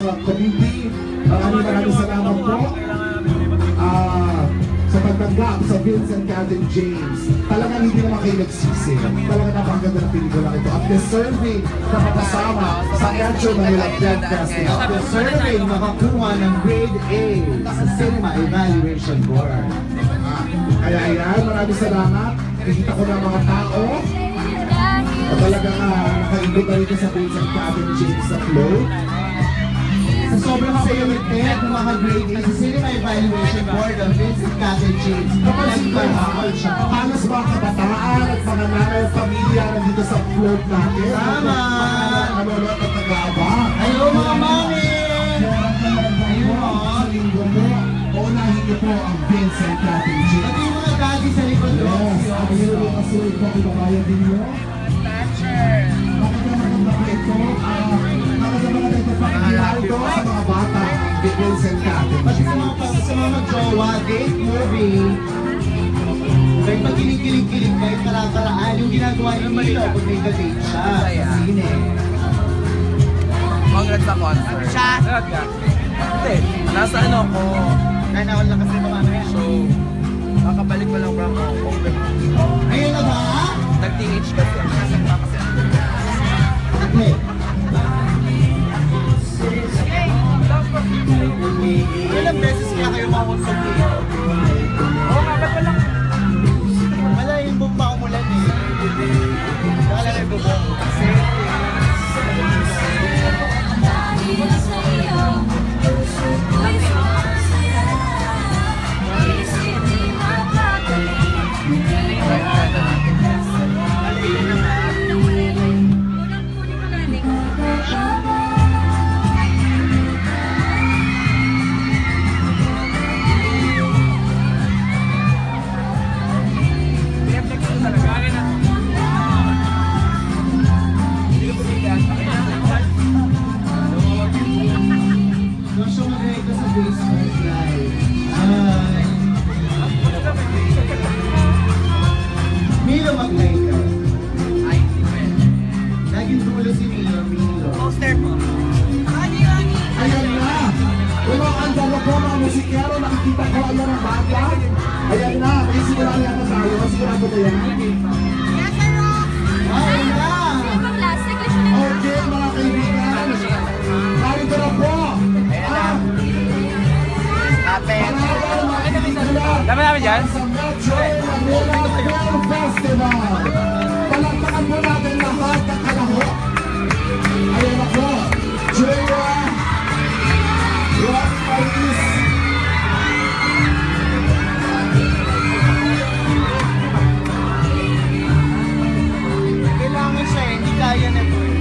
Committee, maraming salamat po sa pagtanggap sa Vincent Catherine James. Talagang hindi naman kayo nagsisi. Talagang napakaganda ng pelikula ito. At deserving na makasama sa Metro Manila Film Festival. At deserving makakuha ng grade A sa Cinema Evaluation Board. Kaya yan, maraming salamat. Nakikita ko ng mga tao at talagang nakaibig na rito sa Vincent Catherine James sa flow. Sa sobrang sayulitin ng mga grade A sa Cinema Evaluation Board of Vincent Catherine James. Kapag siya, halos mga kabataan at mga nanay at pamilya nandito sa float natin. Tama! Nanonood at nag-aabang. Hello mga mami! Ayun, sa linggo mo, unahin niyo po ang Vincent Catherine James. Pati yung mga daddy sa likod ko. Yes, ayun yung kasulit po kung babayan din nyo. Bakit naman ba ito? Nakagabagan ito pa ito sa mga bata, Vincent Catherine Pati James. sa mga mag-jowa, date movie. Kahit pag kilig-kilig-kilig, kahit para-paraan, yung ginagawa ni Milo pag may ka-date siya sa sine. Congrats sa concert. Siya? Hindi. Nasa ano ko. Kaya na wala kasi naman na So, kakabalik ko lang from Open. Ngayon na ba? Nag-TH kasi. Okay. Ilang beses kaya kayo makuntog dito? Oo nga, ba't walang? Wala yung bumba umulan eh. Wala na yung bumba. Kasi Milo mag-later. Ay, hindi ko yan. Laging dulo si Milo. Poster mo. Ayan na! Walang andalo po mga musikero, nakikita ko ayan ang bata. Ayan na, may sigurado yata tayo. Sigurado ba yan? Ayun na! Okay, mga kaibigan. Narito na po. Ate. Dami namin dyan? Sa Metro Manila Film Festival. Palakpakan po natin lahat ng kalahok. Ayan na po. Julia. Rock Paris. Kailangan siya eh, hindi kaya na ito eh.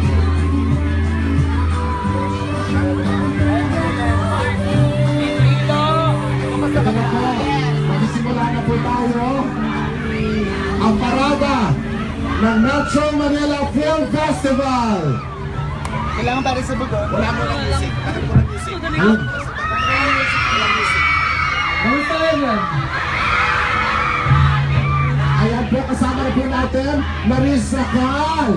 Ito na po. Magsisimula na po tayo. Ang parada ng Metro Manila Film Festival. Kailangan para sa bugo. Wala mo ng music. Bakit mo ng music? Yun. Kamusta yan? Ayan po, kasama na po natin Marisa Cal,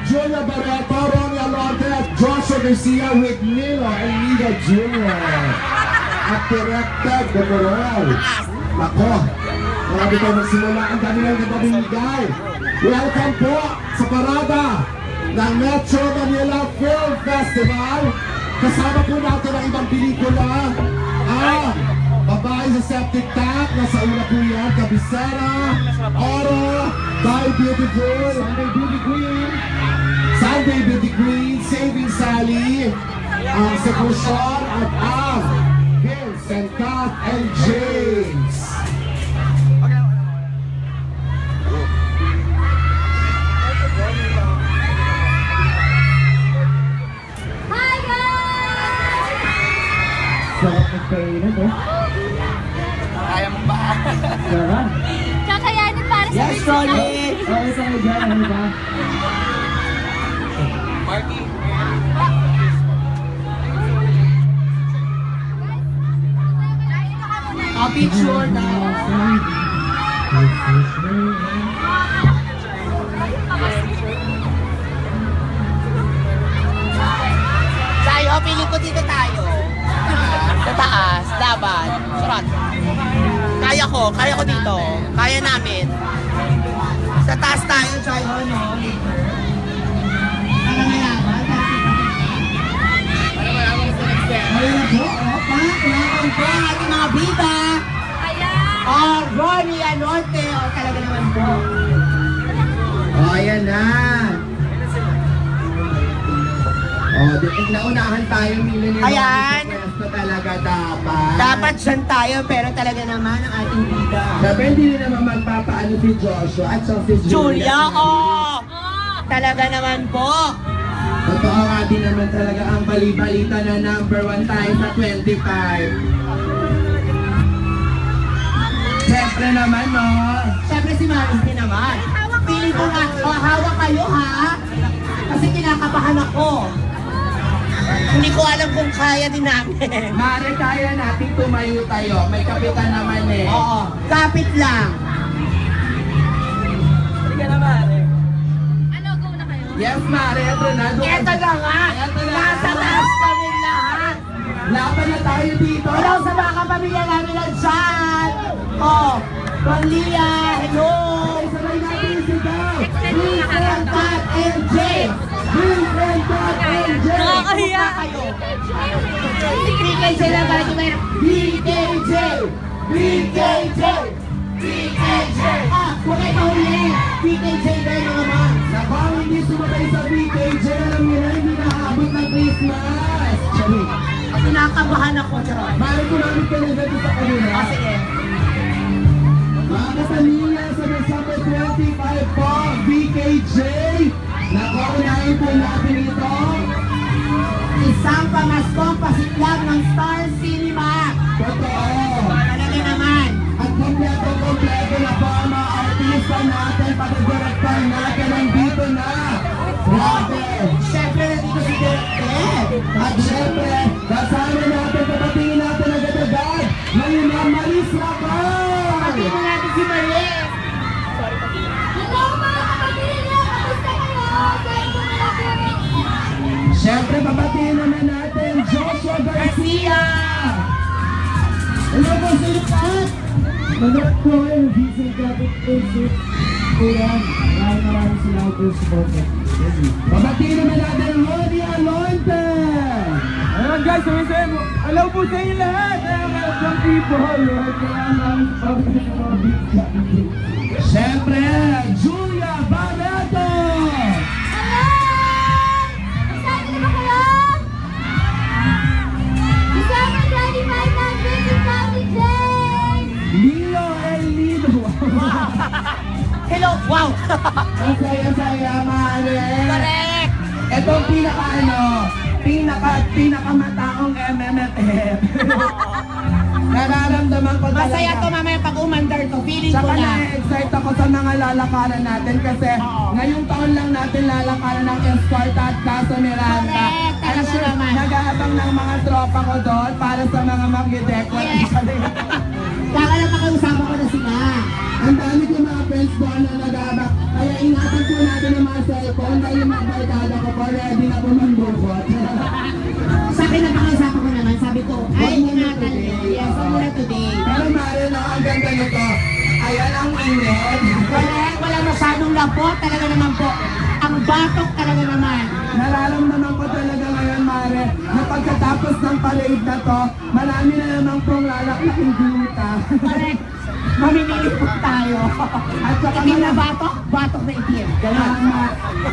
Julia Barreto, Ronnie Alonte at Joshua Garcia with Nilo and Nida Jr. At directed the Morel. Nako, marami tayo magsimula. Ang dami lang nababigay. Welcome po sa parada ng Metro Manila Film Festival. Kasama po natin ang ibang pelikula. Babae sa Septic Tank, nasa una po yan, Kabisera, Oro, Die Beautiful, Sunday Beauty Queen, Sunday Beauty Queen, Saving Sally, ang Seclusion at ang Vincent Cat and James. Hi guys! Sarap nagpainan eh. Kaya mo ba? Sarap. Kakayanin para sa Yes, Ronnie! Okay, sa'yo dyan. Ano ba? Marky. A picture now. Tayo, pili ko dito tayo. Kaya ko dito. Kaya namin. Sa taas tayo, Joy. Para mayaman. Ayun na po, kailangan po ating mga bida. Ayan. Ronnie Anorte, talaga naman po. Ayan na. Naunahan tayo, Milo. Ayan. Pwesto talaga dapat. Dapat dyan tayo, pero talaga naman ang ating bida. Dapat hindi rin naman magpapaano si Joshua at si Julia, oh! Talaga naman po. Totoo nga din naman talaga ang bali-balita na number 1 tayo sa 25. Siyempre naman, no? Siyempre si Maris din naman. Piling ko nga, hawak kayo ha? Kasi kinakabahan ako. Hindi ko alam kung kaya din namin. Mare, kaya natin tumayo tayo. May kapitan naman eh. Oo, kapit lang. Sige na, Mare. Ano, go na kayo? Yes, Mare. Ito na. Ito na nga. Ito na. Nasa taas kami lahat. Laban na tayo dito. Hello sa mga kapamilya namin na dyan. Oh, Ronlia, hello. Sabay natin sigaw. Vincent at MJ. Vincent at MJ. Nakakahiya. BKJ lang para di mayroon. BKJ! BKJ! BKJ! Huwag kayo mahuli. BKJ kayo naman. Nabang hindi sumabay sa BKJ, alam niyo na hindi nakaabot ng Christmas! Sorry. Kinakabahan ako, Charot. Mali ko namin ka na dito sa kanila. Sige. Mga kasamila sa December 25 po, BKJ! Nakaunahin po natin ito. Isang pamaskong pasiklag ng Star Cinema. Totoo! Talaga naman. At kompleto na po ang mga artista natin, pati director natin, nandito na! Grabe! Siyempre, nandito si Director. At syempre, kasama natin, papatingin natin agad-agad, ngayon na Maris Racal! Tingnan natin si Marie. Hello mga kapamilya! Kamusta kayo? Saan po malapit? Syempre, papatingin naman natin, Joshua Garcia! Hello po sa inyo lahat! Nanood po kayo ng Vincent Traffic Institute. Kuya, maraming salamat po sa support. Papatingin naman natin, Ronnie Alonte! Ayan guys, hello po sa inyo lahat! Some people, syempre, Julia Barreto! Hello! Saan na ba kayo? December 25 ng Vincent County James! Lilo El Nido! Hello, wow. Ang saya-saya, Mare! Correct. Ito ang pinakamataong MMFF. Nararamdaman ko talaga. Masaya to mamaya pag umandar to. Feeling ko Saka na. na-excite ako sa mga lalakaran natin kasi ngayong taon lang natin lalakaran ng Escort at Casa Miranda. Correct, talaga sure, naman. nag-aabang ng mga tropa ko doon para sa mga mag-decorate. Yes. Saka lang pakiusapan ko na sila. Ang dami ko mga friends doon na nag-aabang. Kaya ingatan po natin ang mga cellphone dahil yung mga barkada ko po ready na po mangbukot. Sa akin na pakiusapan ko naman. Sabi ko, ay ingatan niyo. Yes, wag muna today. Pero Mare, no, ang ganda nito. Ayan ang init. Wala masyadong lapot. Talaga naman po. Ang batok talaga naman. Nararamdaman ko talaga ngayon, Mare, na pagkatapos ng parade na to, marami na namang pong lalaking guta. Correct. Mamimili po tayo. At saka Itim na batok, batok na itim. Tama.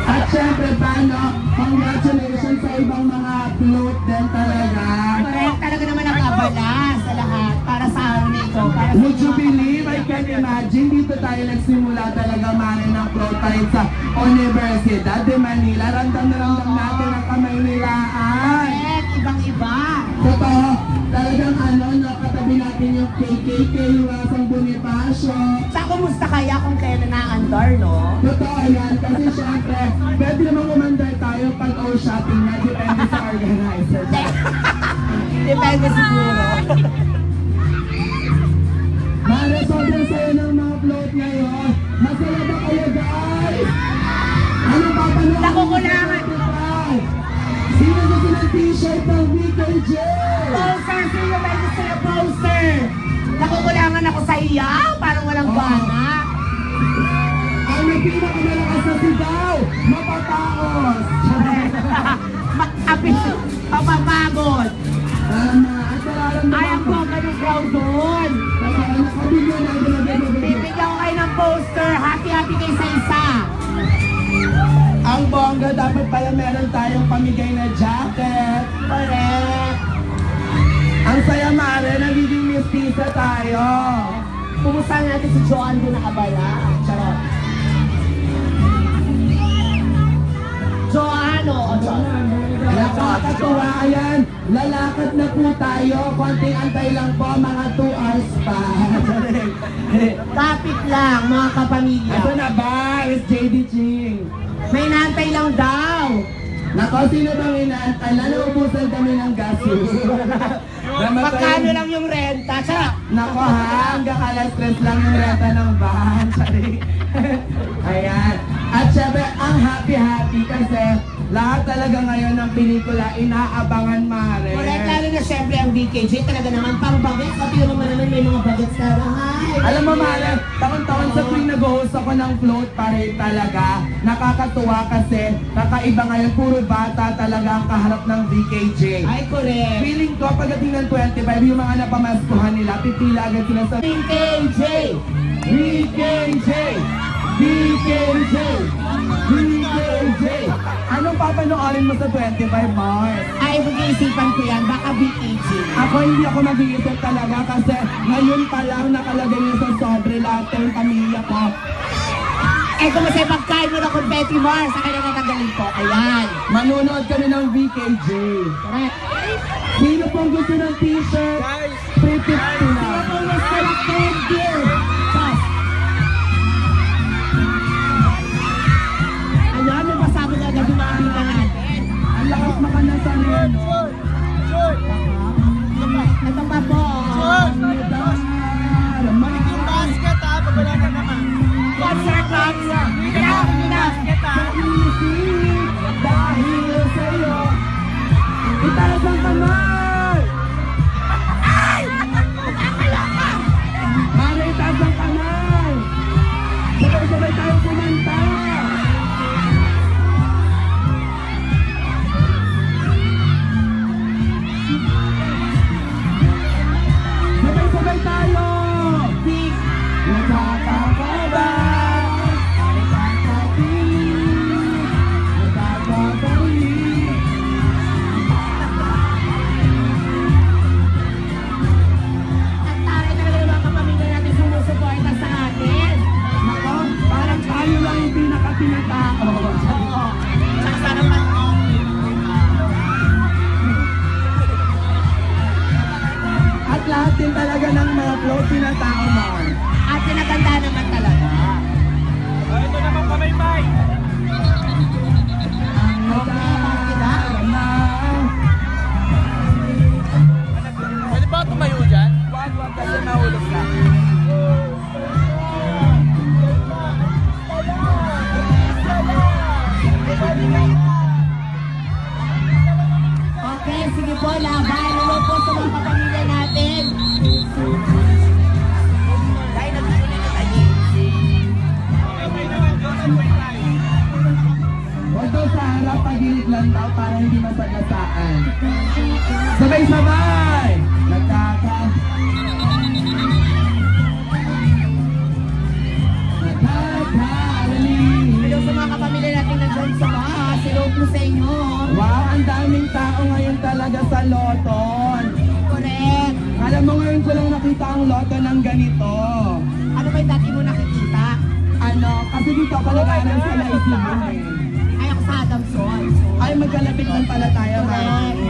At syempre, paano, congratulations sa ibang mga float din talaga. Correct. Talaga naman ang abala sa lahat. Para sa araw nito. Para sa Would you believe, I can imagine, dito tayo nagsimula talaga, Mare, ng float parade sa Universidad de Manila. Ramdam na ramdam natin ang Kamaynilaan. Correct. Ibang-iba. Totoo, talagang katabi natin yung KKK, Iwasang Bonifacio. Sa kumusta kaya kung kailan na-andar, no? Totoo yan, kasi syempre, pwede naman umandar tayo pag shopping na, depende sa organizer. Depende siguro. Mare, sobrang saya ng mga float ngayon. Masaya ba kayo, guys? Anong papanood? Nakukulangan. Sino gusto ng t-shirt ng BKJ? Poster! Sino ba gusto na poster? Nakukulangan ako sa iya. likod. Tama. At nararamdaman Ay, ang ko. bongga ng crowd doon. Nakabigyan na ito na Bibigyan ko kayo ng poster. Happy-happy kayo sa isa. Ang bongga, dapat pala meron tayong pamigay na jacket. Correct. Ang saya, Mare, nagiging mistisa tayo. Pumusta natin si Joanne doon nakabala. Charot. Joanne, oo, Joanne. Nakakatuwa, ayan. Lalakad na po tayo. Konting antay lang po, mga 2 hours pa. Kapit lang, mga kapamilya. Ito na ba? Is JD Ching. May nantay lang daw. Nako, sino bang inaantay? Naubusan kami ng gasos. Magkano lang yung renta? Charot. Nako ha, hanggang alas 3 lang yung renta ng bahan. Sorry. Ayan. At syempre, ang happy-happy kasi lahat talaga ngayon ng pelikula inaabangan, Mare. Correct, lalo na syempre ang BKJ talaga naman pang bagets. Pati naman may mga bagets na ay. Alam mo, Mare, taon-taon sa tuwing nag-host ako ng float parade talaga. Nakakatuwa kasi kakaiba ngayon, puro bata talaga ang kaharap ng BKJ. Ay, correct. Feeling ko, pagdating ng 25, yung mga napamaskuhan nila, pipila agad sila sa BKJ! BKJ! BKJ! BKJ! Anong papanoorin mo sa 25, Mars? Ay, mag-iisipan ko yan. Baka BKJ. Ako hindi ako mag-iisip talaga kasi ngayon pa lang nakalagay niyo sa sobre lahat yung pamilya ko. Eh, kung masaya pagkain mo na confetti bar, sa kanya natanggalin ko. Ayan. Manunood kami ng BKJ. Correct. Sino pong gusto ng t-shirt? Free 50 na. Sino pong gusto ng candy? Pass. Ayan, may pasabi na agad yung mga pila natin. Ang lakas makanasan yun. Ito pa po. Basket ha, pagwala ka naman. Concert box. Basket ha. Dahil sa'yo, itaas ang kamay! Mare, itaas ang kamay! Sabay-sabay tayo kumanta! Sabay-sabay tayo! Big. Nakakakaba! Nakakapiling! Nakakabalik! At tayo talaga yung mga kapamilya natin sumusuporta sa atin. Nako, parang tayo lang yung pinakatinatao. Oo. Tsaka sana pa. At lahat din talaga ng mga flow tinatao mo. At pinaganda naman talaga. Ito naman kamay-may. Ang nagdarama. Pwede ba tumayo dyan? Wag kasi mahulog ka. Okay, sige po, laban. Hello po sa mga kapamilya natin. Dahil nagsusulit na tayo. Huwag daw sa harap, pagilid lang daw para hindi masagasaan. Sabay-sabay! Hello sa mga kapamilya natin nandun sa bahay. Hello po sa inyo. Wow, ang daming tao ngayon talaga sa Loton. Correct. Alam mo, ngayon ko lang nakita ang Loton ng ganito. Ano ba yung dati mo nakikita? Ano, kasi dito ako nag-aaral sa Lyceum eh. Ay, ako sa Adamson. Ay, magkalapit lang pala tayo, Correct. Mami.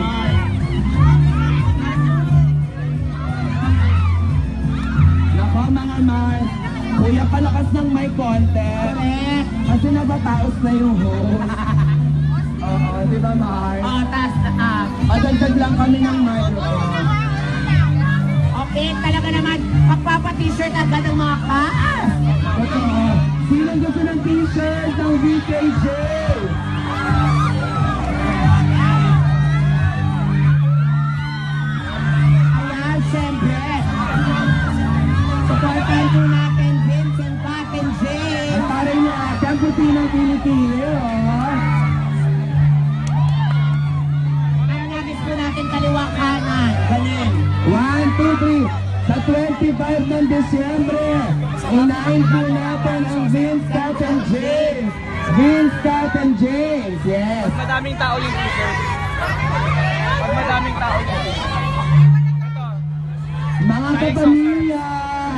Nako, mga Mars. Kuya, palakas ng may konti. Correct. Kasi nabataos na yung host. Oo, di ba, Mars? Oh, tas, Madagdag lang kami ng microphone. okay, talaga naman, magpapa-t-shirt agad ang mga kaas. Totoo. Sino gusto ng t-shirt ng VKJ? Ayan, syempre. Supportan po natin Vincent Pat and Jay. Ang parang niya ate, ang puti ng Pilipino, oh. Ang nabis po natin kaliwa kanan. Galing. 1, 2, 3. Sa 25 ng Disyembre, unahin po natin ang Vince, Kat and James. Vince, Kat and James. Yes. Pag madaming tao yung t-shirt. Pag madaming tao yung t-shirt. Mga kapamilya,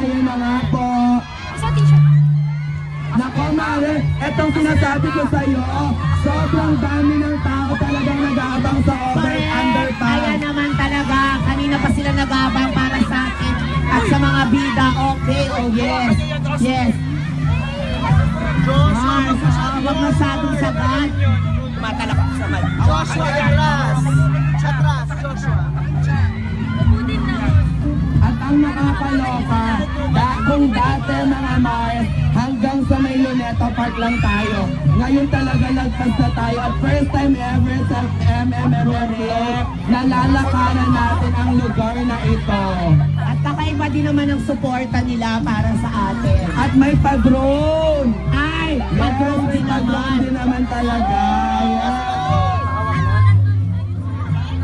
ayun na nga po. Isa t-shirt. Nako, Mare, etong sinasabi ko sa iyo, sobrang dami ng tao talagang nag-aabang sa Correct. Kaya underpass. naman talaga, kanina pa sila nag-aabang para sa akin at sa mga bida. Okay, oh yes. Yes. Huwag masyadong sagad. Matalak sa man. Joshua, atras! Atras, Joshua. At ang nakakaloka, kung dati mga Mars, hanggang sa may Luneta Park lang tayo. Ngayon talaga lagpas na tayo at first time ever sa MMFFO, nalalakaran natin ang lugar na ito. At kakaiba din naman ang suporta nila para sa atin. At may padrone! Ay, Yes, pag-drone may din padrone naman. din naman talaga.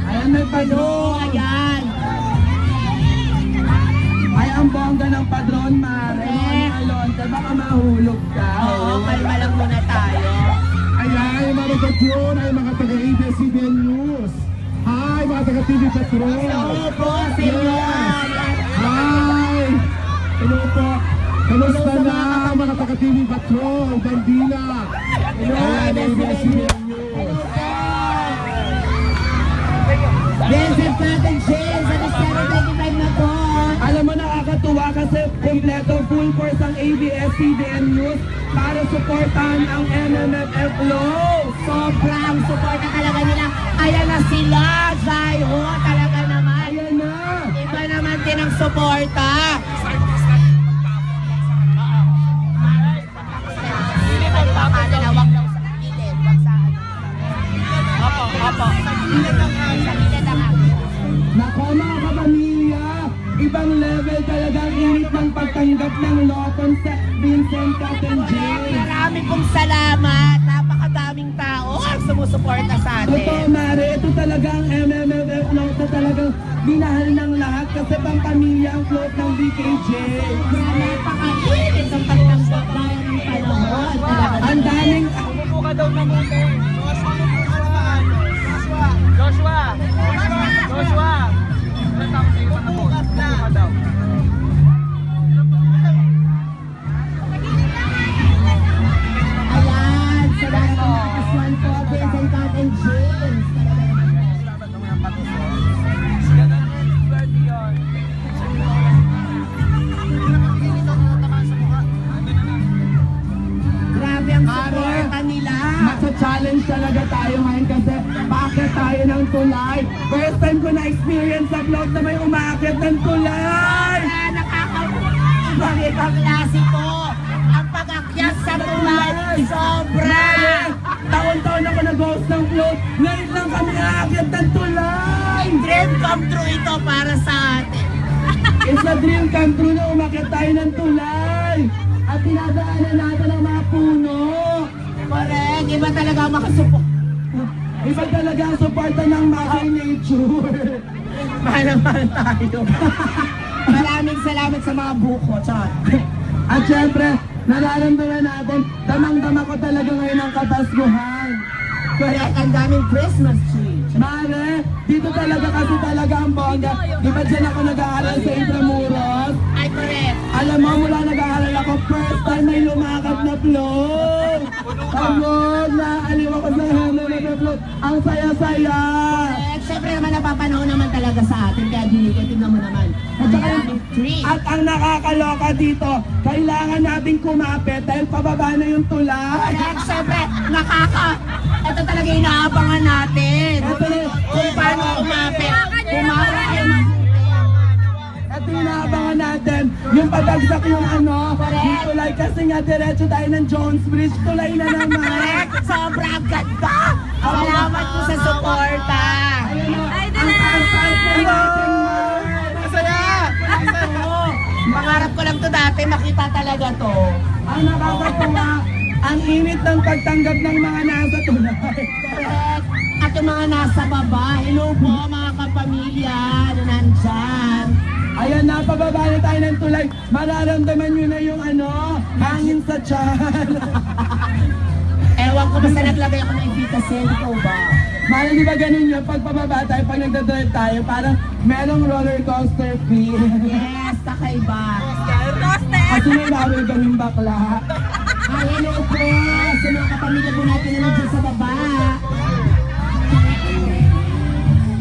Ayan, may So, padrone. ayan. Ay, ang bongga ng padrone, Mare. Correct. Alonte, baka mahulog ka. Oo, kalma lang muna tayo. Ayan, mga Patron, ay mga taga-ABS-CBN News. Hi, mga taga-TV Patron. Oo po, senyor. Hi! Hello po. Kamusta na mga taga-TV Patron? Bandila. Hello, ABS-CBN News. Vincent natin, James, at 7:25 na po. Alam mo, nakakatuwa kasi kompleto full force ang ABS-CBN News para suportahan ang MMFF Flow. Sobrang suporta talaga nila. Ayan na sila, Zaiho, talaga naman. Ayan na! Iba naman din ang suporta. Wag daw sa gilid, wag sa ano. Apo, apo. Sa gilid ang action. Nako mga kapamilya, ibang level talaga ang init ng pagtanggap ng Loton sa Vincent, Kat and James. Marami pong salamat. Napakadaming tao ang sumusuporta sa Totoo, atin. Mare, ito talaga ang MMFF float na talagang minahal ng lahat kasi pang pamilya ang float ng BKJ. Napakainit ang pagtanggap tayo ng panahon. Ang daming... Umupo ka daw mabuti. Joshua, umupo ka naman. Joshua! Joshua! Umupo ka daw. Ayan, sa dahil ang nakaswan po, Vincent, Kat and James. Grabe ang suporta nila. Masa-challenge talaga tayo ngayon kasi bakit tayo ng tulay? First time ko na-experience sa float na may umaakit ng tulay! Ibang klase po. Ang pag-akyat sa tulay, sobra. Taon-taon ako nag-host ng float. Ngayon lang kami aakit ng tulay! Dream come true ito para sa atin. It's a dream come true na umakyat tayo ng tulay! At tinadaanan natin ang mga puno! Correct. Iba talaga ang makasupport. Iba talaga ang suporta ng Mother Nature! Mahal tayo. Maraming salamat sa mga buko, Chot. At syempre, nararamdaman natin, damang-dama ko talaga ngayon ang Kapaskuhan. Correct. Ang daming Christmas tree. Mare, dito talaga kasi talaga ang bongga. Di ba dyan ako nag-aaral sa Intramuros? Ay, correct. Alam mo, mula nag-aaral ako, first time may lumakad na float. Pagod, naaliw ako sa hammer na float. Ang saya-saya. Correct. Siyempre naman napapanahon naman talaga sa atin. Kaya dinigative naman naman. At saka yung tree. At ang nakakaloka dito, kailangan nating kumapit dahil pababa na yung tulay. Correct. Siyempre, ito talaga inaabangan natin. Ito na, Kung paano umapit. Umapit yung ito yung inaabangan natin. Yung padagsak yung ano, yung tulay kasi nga diretso tayo ng Jones Bridge. Tulay na naman. correct. Sobrang ganda. Salamat po sa suporta. Ay, natin. Masaya! Pangarap ko lang to dati, makita talaga to. Ang nakakatuwa, ang init ng pagtanggap ng mga nasa tulay. Correct. At yung mga nasa baba, hello po mga kapamilya na nandyan. Ayan na, pababa na tayo ng tulay. Mararamdaman nyo na yung hangin sa tiyan. Ewan ko basta naglagay ako ng Vitasen, ikaw ba? Mara, di ba ganun yun? Pag pababa tayo, pag nagdadrive tayo, parang merong roller coaster feel. Yes, takay ba? Kasi may bawal kaming bakla. Ay, hello po sa mga kapamilya po natin na nandiyan sa baba.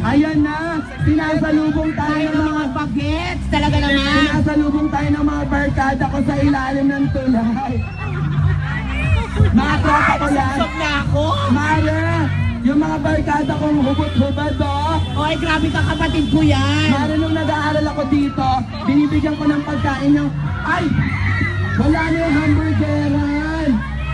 Ayan na, sinasalubong tayo ng mga Bagets, talaga naman. sinasalubong tayo ng mga barkada ko sa ilalim ng tulay. Mga tropa ko yan. Sok na ako. Mara, yung mga barkada kong hubot-hubad Oy, grabe ka kapatid ko yan. Mara, nung nag-aaral ako dito, binibigyan ko ng pagkain yung, ay, wala na yung hamburgeran.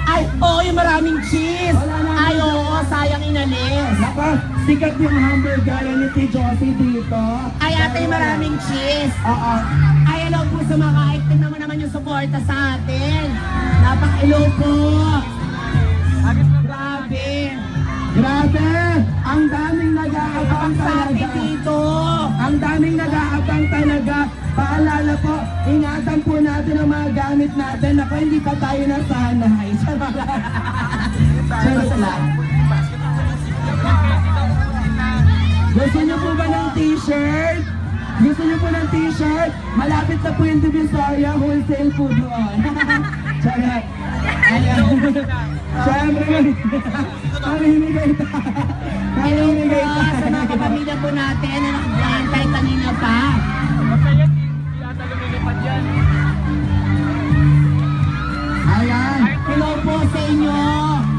Ay, oo, yung maraming cheese. Wala na. Ay, oo, sayang inalis. Naka, sikat yung hamburgeran ni T. Josie dito. Ay, ate, yung maraming cheese. Oo. Ay, hello po sa mga tingnan mo naman yung suporta sa atin. Napaka-hello po. Grabe. Grabe! Ang daming nag-aabang Sa atin talaga. dito. Ang daming nag-aabang talaga. Paalala po, ingatan po natin ang mga gamit natin. Ako, hindi pa tayo nasanay. Charot lang. Gusto niyo po ba ng t-shirt? Gusto niyo po ng t-shirt? Malapit na po yung Divisoria, wholesale po doon. Charot. Ayan. Siyempre, mamimigay tayo. Hello po Mamimigay sa mga tayo. kapamilya po natin na nakabantay kanina pa. Masaya, hindi ata lumilipad yan. Ayan. Hello po sa inyo.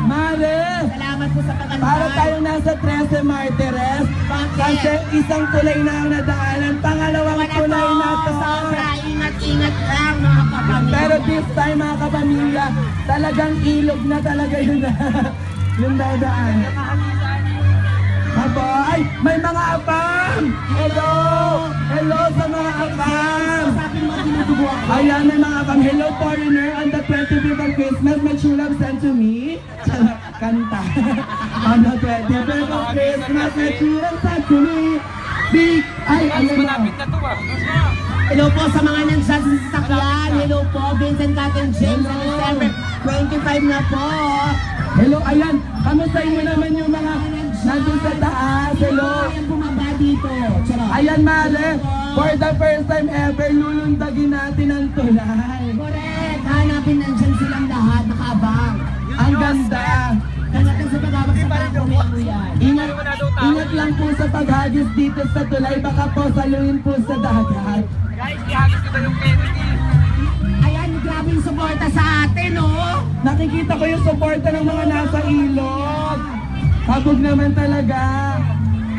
Mare, Salamat po sa pagantay. para tayong nasa 13 Martires. Bakit? Kasi isang tulay na ang nadaanan, pangalawang tulay na to. Sobra, ingat-ingat lang mga kapamilya. Pero this time mga kapamilya, talagang ilog na talaga yun yung dadaan. Aboy, may mga abang! Hello! Hello sa mga abang! Sabi mo, dinudugo ako. Ayan, may mga abang. Hello foreigner, on the 25th of Christmas, my true love sent to me. Kanta. On the 25th of Christmas, my true love sent to me. Big, ay, Guys, ano ba? malapit na to ah. Hello po sa mga nandyan sa sasakyan. Hello po, Vincent Cat and James. Sa December 25 na po. Hello, ayan. Kamustahin mo naman yung mga nandun sa taas. Hello. Ayan bumaba dito. Charot. Ayan, Mare. For the first time ever, lulundagin natin ang tulay. Correct. Hanapin nandyan silang lahat. Nakaabang. Ang ganda. Nandyan sa pagawag sa parang kumento yan. Ingat lang po sa paghagis dito sa tulay. Baka po saluhin po sa dagat. Guys, ihagis ko na yung Kennedy. Ayan, grabe yung suporta sa atin, oh. Nakikita ko yung suporta ng mga nasa ilog. Habog naman talaga.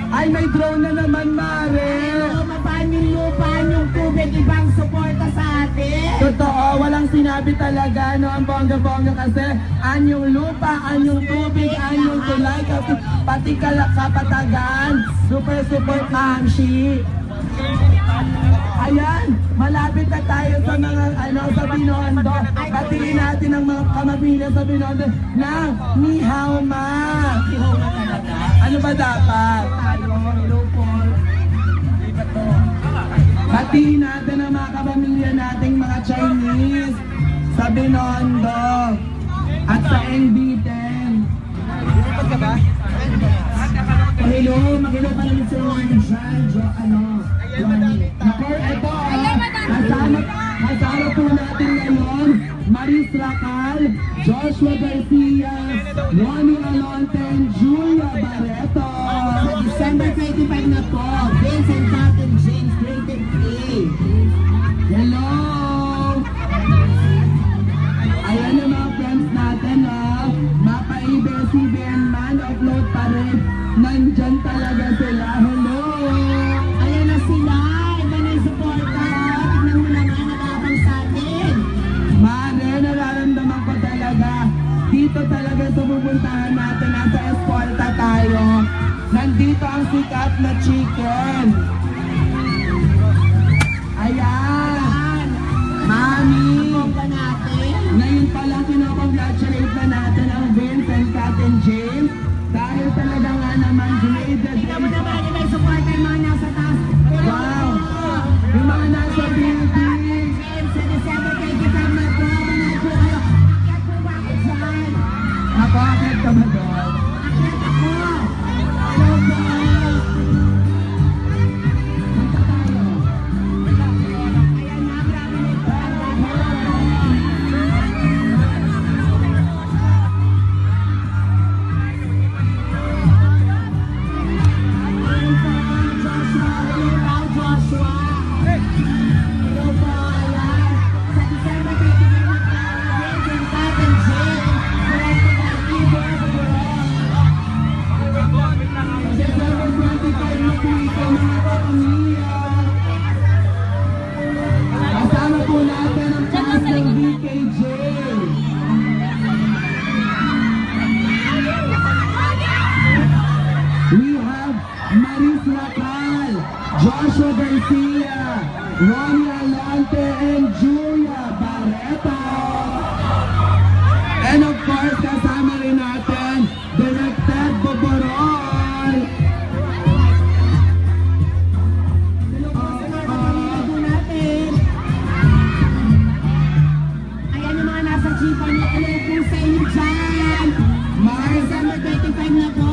Ay, may drone na naman, Mare. Hello, mapaan yung lupa, yung tubig, ibang suporta sa atin. Totoo, walang sinabi talaga, no? Ang bongga-bongga kasi anyong lupa, anyong tubig, anyong tulay, kasi pati kapatagan, super support Amshi. Ayan, malapit na tayo sa mga, sa Binondo. Batiin natin ang mga kamamilya sa Binondo na ni hao ma. Ihaw na talaga. Ano ba dapat? Tayo, hello po. Batiin natin ang mga kapamilya nating mga Chinese sa Binondo at sa NB10. Lumipad ka ba? Hello, mag-hello pa naman sa mga Nakor, ito kasama po natin ngayon, Maris Racal, Joshua Garcia, Ronnie Alonte, and Julia Barreto. Sa December 25 na po, Vincent Cat and James, rated A. Hello! Ayan ang mga friends natin, Mapa-Ibe, CBN Man, upload pa rin. Nandyan talaga sila. Hello! Ayan na sila, iba na yung suporta. Tignan mo naman, nag-aabang sa atin. Mare, nararamdaman ko talaga. Dito talaga sa pupuntahan natin, nasa Escolta tayo. Nandito ang sikat na chicken. Ayan! Mami! Bongga natin. Ngayon pa lang pinapag-congratulate na natin ang Vincent, Cat and James. Dahil talaga nga naman graded. Tignan mo naman, iba yung suporta yung mga nasa Joshua Garcia, Ronnie Alonte, and Julia Barreto. And of course, kasama rin natin, Directed Boborol. Ayan yung mga nasa chipa ni Hello po sa inyo dyan. December 25 na po.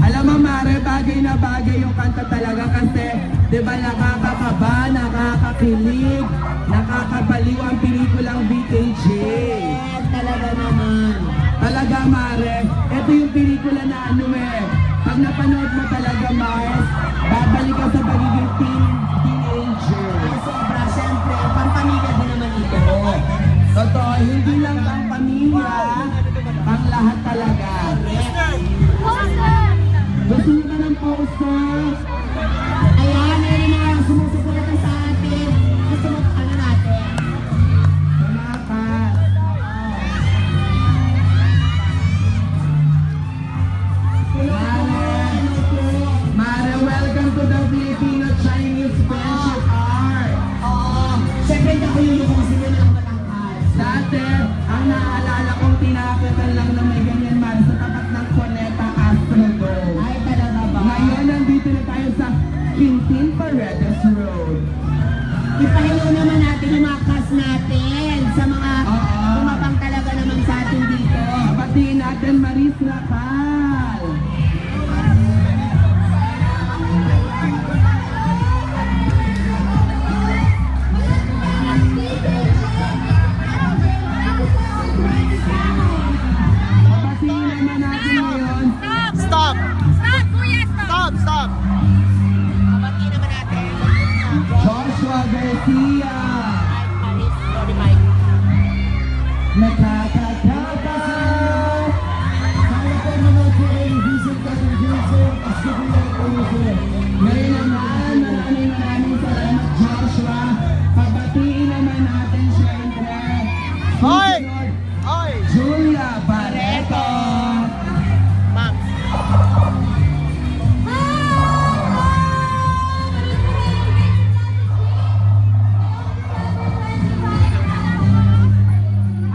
Alam mo, Mare, bagay na bagay yung kanta talaga kasi, di ba, nakakakaba, nakakakilig, nakakabaliw ang pelikulang BKJ. Yes, talaga naman. Talaga, Mare, ito yung pelikula na ano pag napanood mo talaga, Mars, babalik ka sa pagiging teenager. Ay, sobra, syempre, pampamilya din naman ito. Totoo, hindi lang pang pamilya, pang lahat talaga. Gusto nyo ba ng poster? Ayan, meron mga sumusuporta sa atin. Gusto mo, ano natin? Tumakas. Mare, welcome to the Filipino-Chinese Friendship Art. Oo, syempre hindi ako yung kung sino na ang matangkad. Dati, ang naaalala kong tinakitan lang na may ganyan man sa tapat ng Cuneta Astrodome. Ay, talaga ba? Ngayon, nandito na tayo sa Quintin Paredes Road. Ipahingo naman natin yung mga cast natin sa mga Oo. tumabang talaga naman sa atin dito. Batiin natin Maris Nakal. Batiin naman natin ngayon. Stop! Stop, kuya, stop. Stop! Stop! Abati naman natin. Joshua Garcia. Paris, sorry Mike. Nakakakaba. Sana po manood po kayo ni Vincent Captain Jason. Pasko po lang po nito. Ngayon naman, maraming salamat, Joshua. Pabatiin naman natin, syempre. Hoy! Susunod, Hoy! Julia Barreto. Ma'am.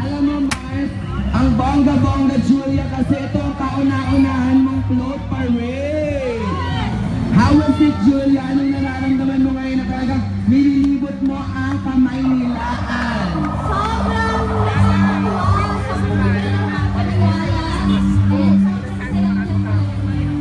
Alam mo, Mars, ang bongga-bongga, Julia, kasi ito ang kauna-unahan mong float parade. How was it, Julia? Anong nararamdaman mo ngayon na talagang nililibot mo ang kamay nilaan?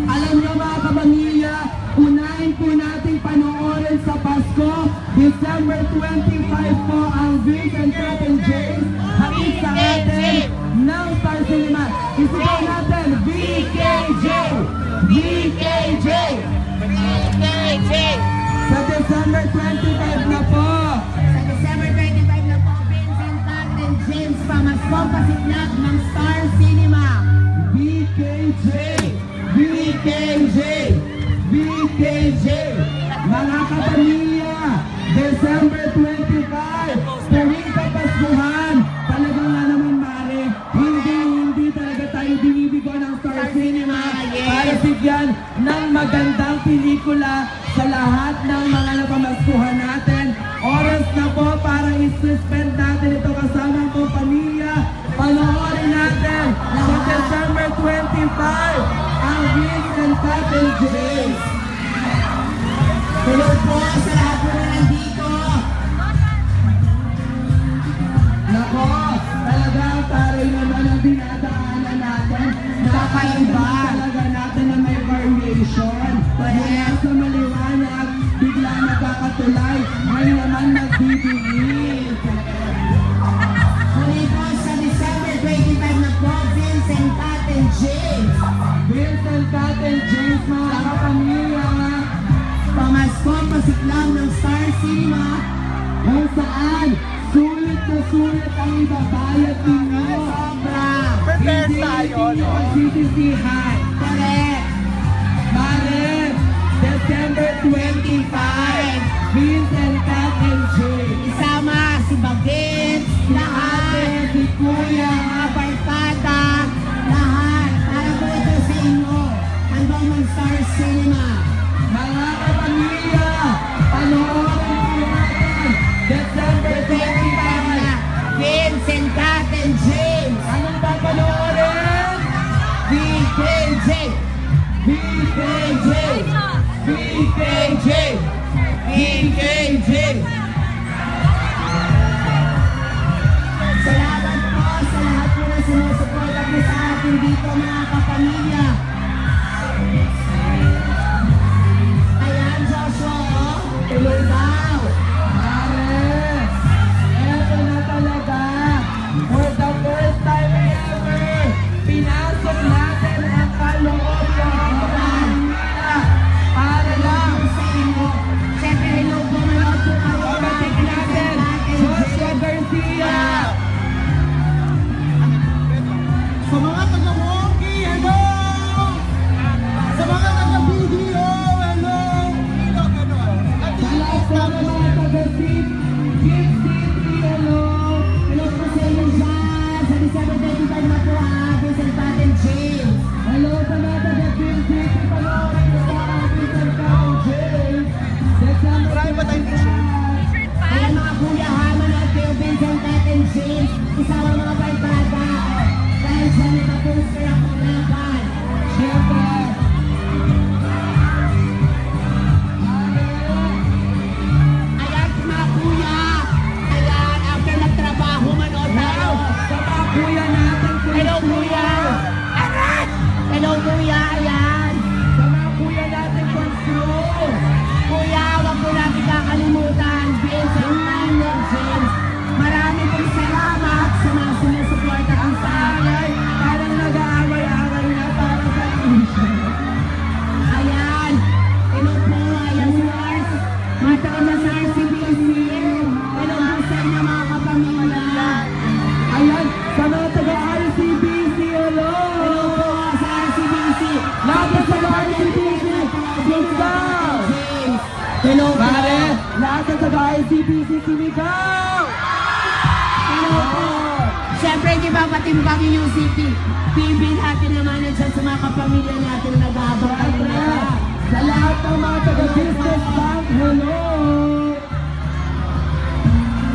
Alam niyo mga kapamilya, unahin po natin panoorin sa Pasko. December 25 po ang Vincent Captain James. Hatid sa atin ng Star Cinema. Isigaw natin, VKJ! VKJ! KJ! Sa December 25 na po. Sa December 25 na po, Vincent Captain James Pamasko Pasiklab ng Star Cinema. VKJ! VKJ! VKJ! Mga kapamilya, December 25, tuwing kapaskuhan, talagang nga naman, Mare, hindi talaga tayo binibigo ng Star Cinema para bigyan ng magandang pelikula sa lahat ng mga napamaskuhan natin. Oras na po para i-suspend natin ito kasama po pamilya. Panoorin natin sa December 25 ang Vincent Captain James. Hello po sa lahat po na nandito. Nako, talagang taray naman ang dinadaanan natin. Nakakaiba. Talaga natin na may variation. Mula sa maliwanag, bigla nagkakatulay. Ngayon naman nagbibilis. Muli po sa December 25 na po, Vincent Captain James. Vincent Captain James, mga kapamilya. Pamasko Pasiklab ng Star Cinema. Kung saan, sulit na sulit ang ibabayad ninyo. Sobra. Prepare tayo, Hindi no? magsisisihan. Correct. Mare, December 25, Vincent Captain James. Isama si Bagets, lahat. Si Kuya, Mga barkada, lahat. Para po ito sa inyo. Hanggang mag Star Cinema. mga kapamilya. PKJ. Salamat po sa lahat po na sumusuporta po sa atin dito mga kapamilya. Ayan, Joshua, oh. Tuloy daw. Mare, eto na talaga. For the first time ever, pinasok natin ang kaloob ng pamilya. Para lang. Siyempre, hello po mga po kayo. Pagkatik natin, Joshua Garcia. Sa mga taga-Wonky, hello! Sa mga taga-BDO, hello! Sa lahat po ng mga taga-Gift City, hello. Hello po sa inyo dyan. Sa December 25 na po Vincent Paten James. Hello sa mga taga-Gift City, panoorin ko po ang Vincent Paten James. Marami ba tayong t-shirt? Ayan mga kuya ha, manood kayo Vincent Paten James. Isama mga barkada. Dahil siya nakaposter ang kalaban. Siyempre, Ayan mga kuya. Ayan, after nagtrabaho, manood tayo. sa mga kuya natin, Hello kuya. Hello kuya, ayan. sa mga kuya natin, Constru. Kuya, wag po natin kakalimutan. Vincent Paten James. Marami pong salamat sa mga sumusuporta ang sa akin. Parang nag-aaway-away na para sa t-shirt. Ayan. Hello po. Ayan si Ars. Mataon na sa RCBC. Hello po sa inyo mga kapamilya. Ayan, sa mga taga-RCBC, hello. Hello po sa RCBC. Lahat sa taga-RCBC, Sinigaw. James. Hello po. Pare, lahat sa taga-RCBC, Sinigaw. Hello po. Siyempre, di ba patimbang yung city? PB natin naman yan sa mga kapamilya natin na nag-aabang kanina. Sa lahat ng mga taga-business bank, hello.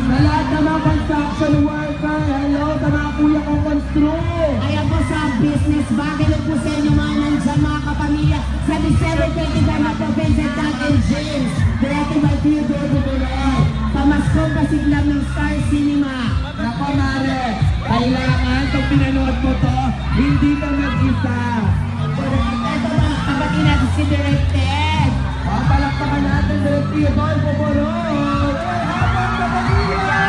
Sa lahat ng mga construction worker, hello. Sa mga kuya kong Constru. Ayan po sa business bag. Hello po sa inyo mga nandyan mga kapamilya. Sa December 25 na po, Vincent Paten James. Directed by Theodore Bubuloy. Pamaskong kasiglang ng Star Cinema. Nako, Mare, kailangan pag pinanood mo to, hindi ka mag-isa. Ito ba, kapatid natin si Directed. Palakpakan natin sa Theodore Bubuloy. Habang sa pamilya!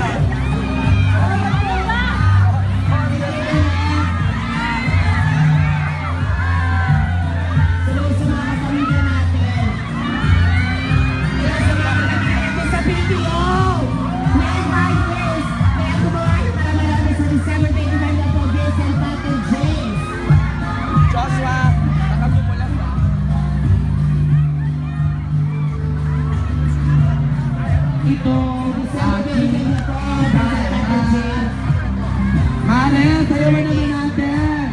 Hello mga kapamilya. Hello sa mga kapamilya natin. Hello sa mga kapamilya natin sa PPO. May advisors. Kaya gumawa para marami sa December 25 na po, Vincent Paten James. Joshua, nakabumulan ba? Ito, December 25 na po, Vincent Paten James. Mare, sayawan naman natin.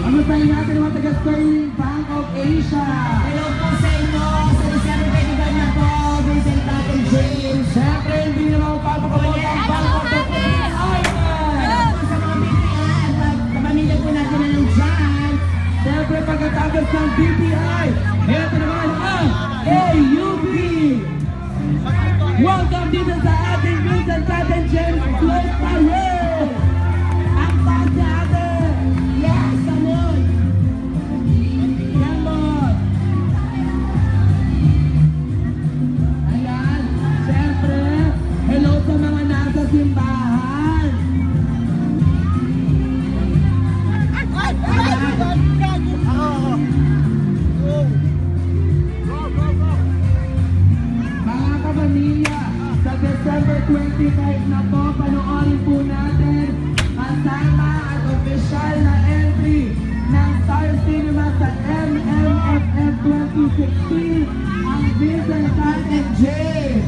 Kamustahin natin ang mga taga-Sterling Bank of Asia. Hello po sa inyo. Sa December 25 na po, Vincent Paten James. Siyempre, hindi na mapapakabot ang Bank of the Philippines. Hello po sa mga BPI. Kapamilya po natin na nandyan. Siyempre, pagkatapos ng BPI, ito naman ang AUB. Welcome dito sa ating Vincent Paten James Float Parade. Ang taas natin. Yes, come on. Come on. Ayan, siyempre, hello sa mga nasa simbahan. Mga kapamilya, sa December 25 na po, panoorin po natin kasama at official na entry ng Star Cinema sa MMFF 2016 ang Vincent Paten James.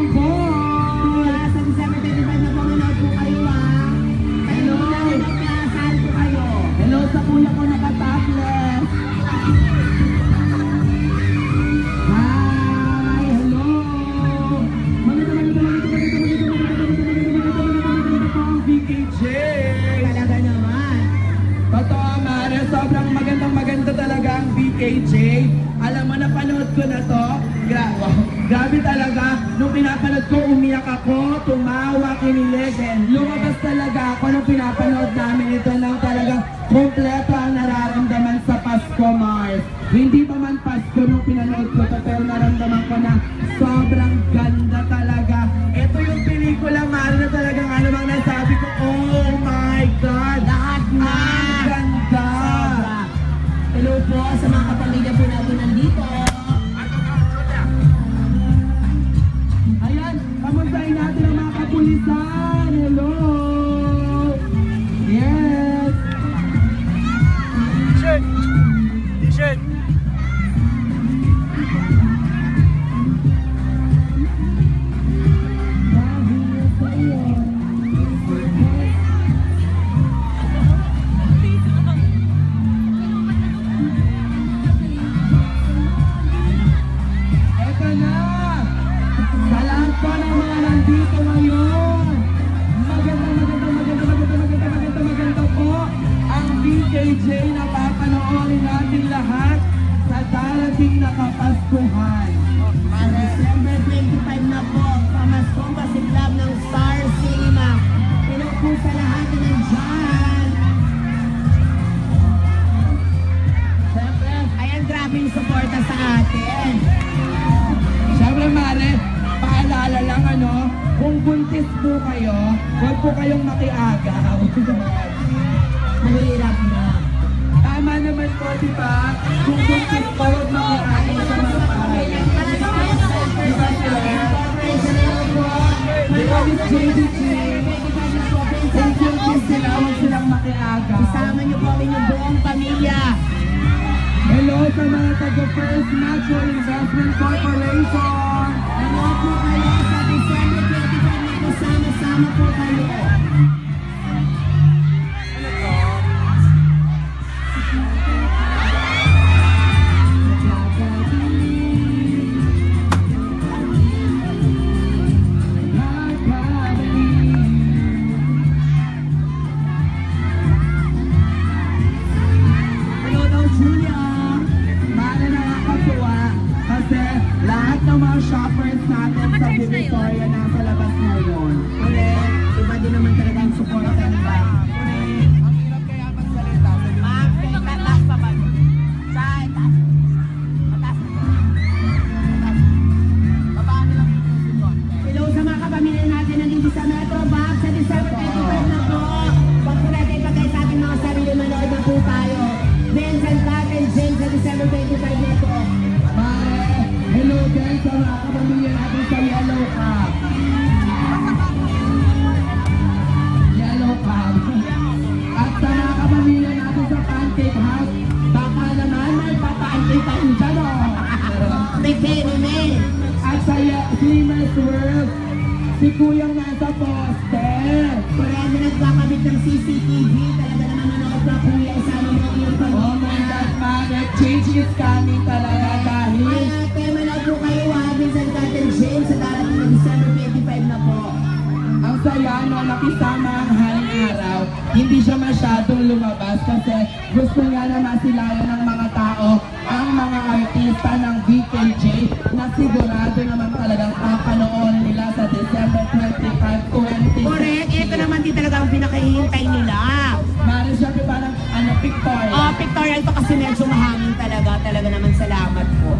Kuya, sa December 25 na po, VKJ. Alam mo, napanood ko na to. Grabe talaga. Nung pinapanood ko, umiyak ako, tumawa, kinilig. Lumabas talaga ako nung pinapanood namin ito nang talagang kompleto ang nararamdaman sa Pasko, Mars. Hindi pa man Pasko nung pinanood ko to, pero naramdaman ko na sobrang ganda talaga. Ito yung pelikula, Mars, na talagang ano bang nasabi ko, oh my God! Lahat na! Ang ganda! Sobra. Hello po sa mga kapamilya po natin nandito. Ayan, kamustahin natin ang mga kapulisan. Hello! Yes! T-shirt! T-shirt! Eto na! Sa lahat po ng mga nandito ngayon, maganda po ang BKJ na papanoorin natin lahat sa darating na Kapaskuhan. December 25 na po, pamaskong pasiklab ng Star Cinema. Hello po sa lahat na nandyan. Siyempre, ayan, grabe yung suporta sa atin. Siyempre, Mare, paalala lang kung buntis po kayo, huwag po kayong makiagaw. Mahirap na. Tama naman po, di ba? Kung buntis po, huwag makiagaw sa mga bahay. Diba, sir? Diba, Miss JDG? Thank you, Miss sila, huwag silang makiagaw. Isama niyo po ang inyong buong pamilya. Hello sa mga taga-First Natural Investment Corporation. Ano po kayo sa December 25 na kasama-sama po kayo. Hello daw, Julia. Mara nakakatuwa kasi lahat ng mga shoppers natin sa Victoria nasa labas ngayon. Correct. Iba din naman talaga ang suporta nila. Ang hirap kaya magsalita. Ma'am, taas pa ba? Saan? Taas. Mataas. Babaan nilang susunod. Hello sa mga kapamilya natin nandito sa Metro Box sa December 25 na po. Huwag po natin ipagay sa ating mga sarili, manood na po tayo. Vincent Latin James sa December 25 na po. Mare, hello din sa mga kapamilya natin sa Yellow Cab. Yellow Cab. At sa mga kapamilya natin sa Pancake House, baka naman may papancake tayo dyan, oh. May May. At sa Slimmers World, si Kuyang nasa poste. Pwede nagkakabit ng CCTV. Talaga naman manood na kuya. Isama mo ang iyong Oh my pamilya. God, Mare, change is coming talaga dahil Kaya kaya manood po kayo ha. Vincent Latin James sa darating na December 25 na po. ang saya no, nakisama ang haring araw. Hindi siya masyadong lumabas kasi gusto niya na masilayan ng mga tao ang mga artista ng VKJ na sigurado naman talagang papanoorin nila sa December 25, 20. Correct. Ito naman din talaga ang pinakahihintay nila. Mare, syempre parang pictorial. Pictorial to kasi medyo mahangin talaga. Talaga naman salamat po.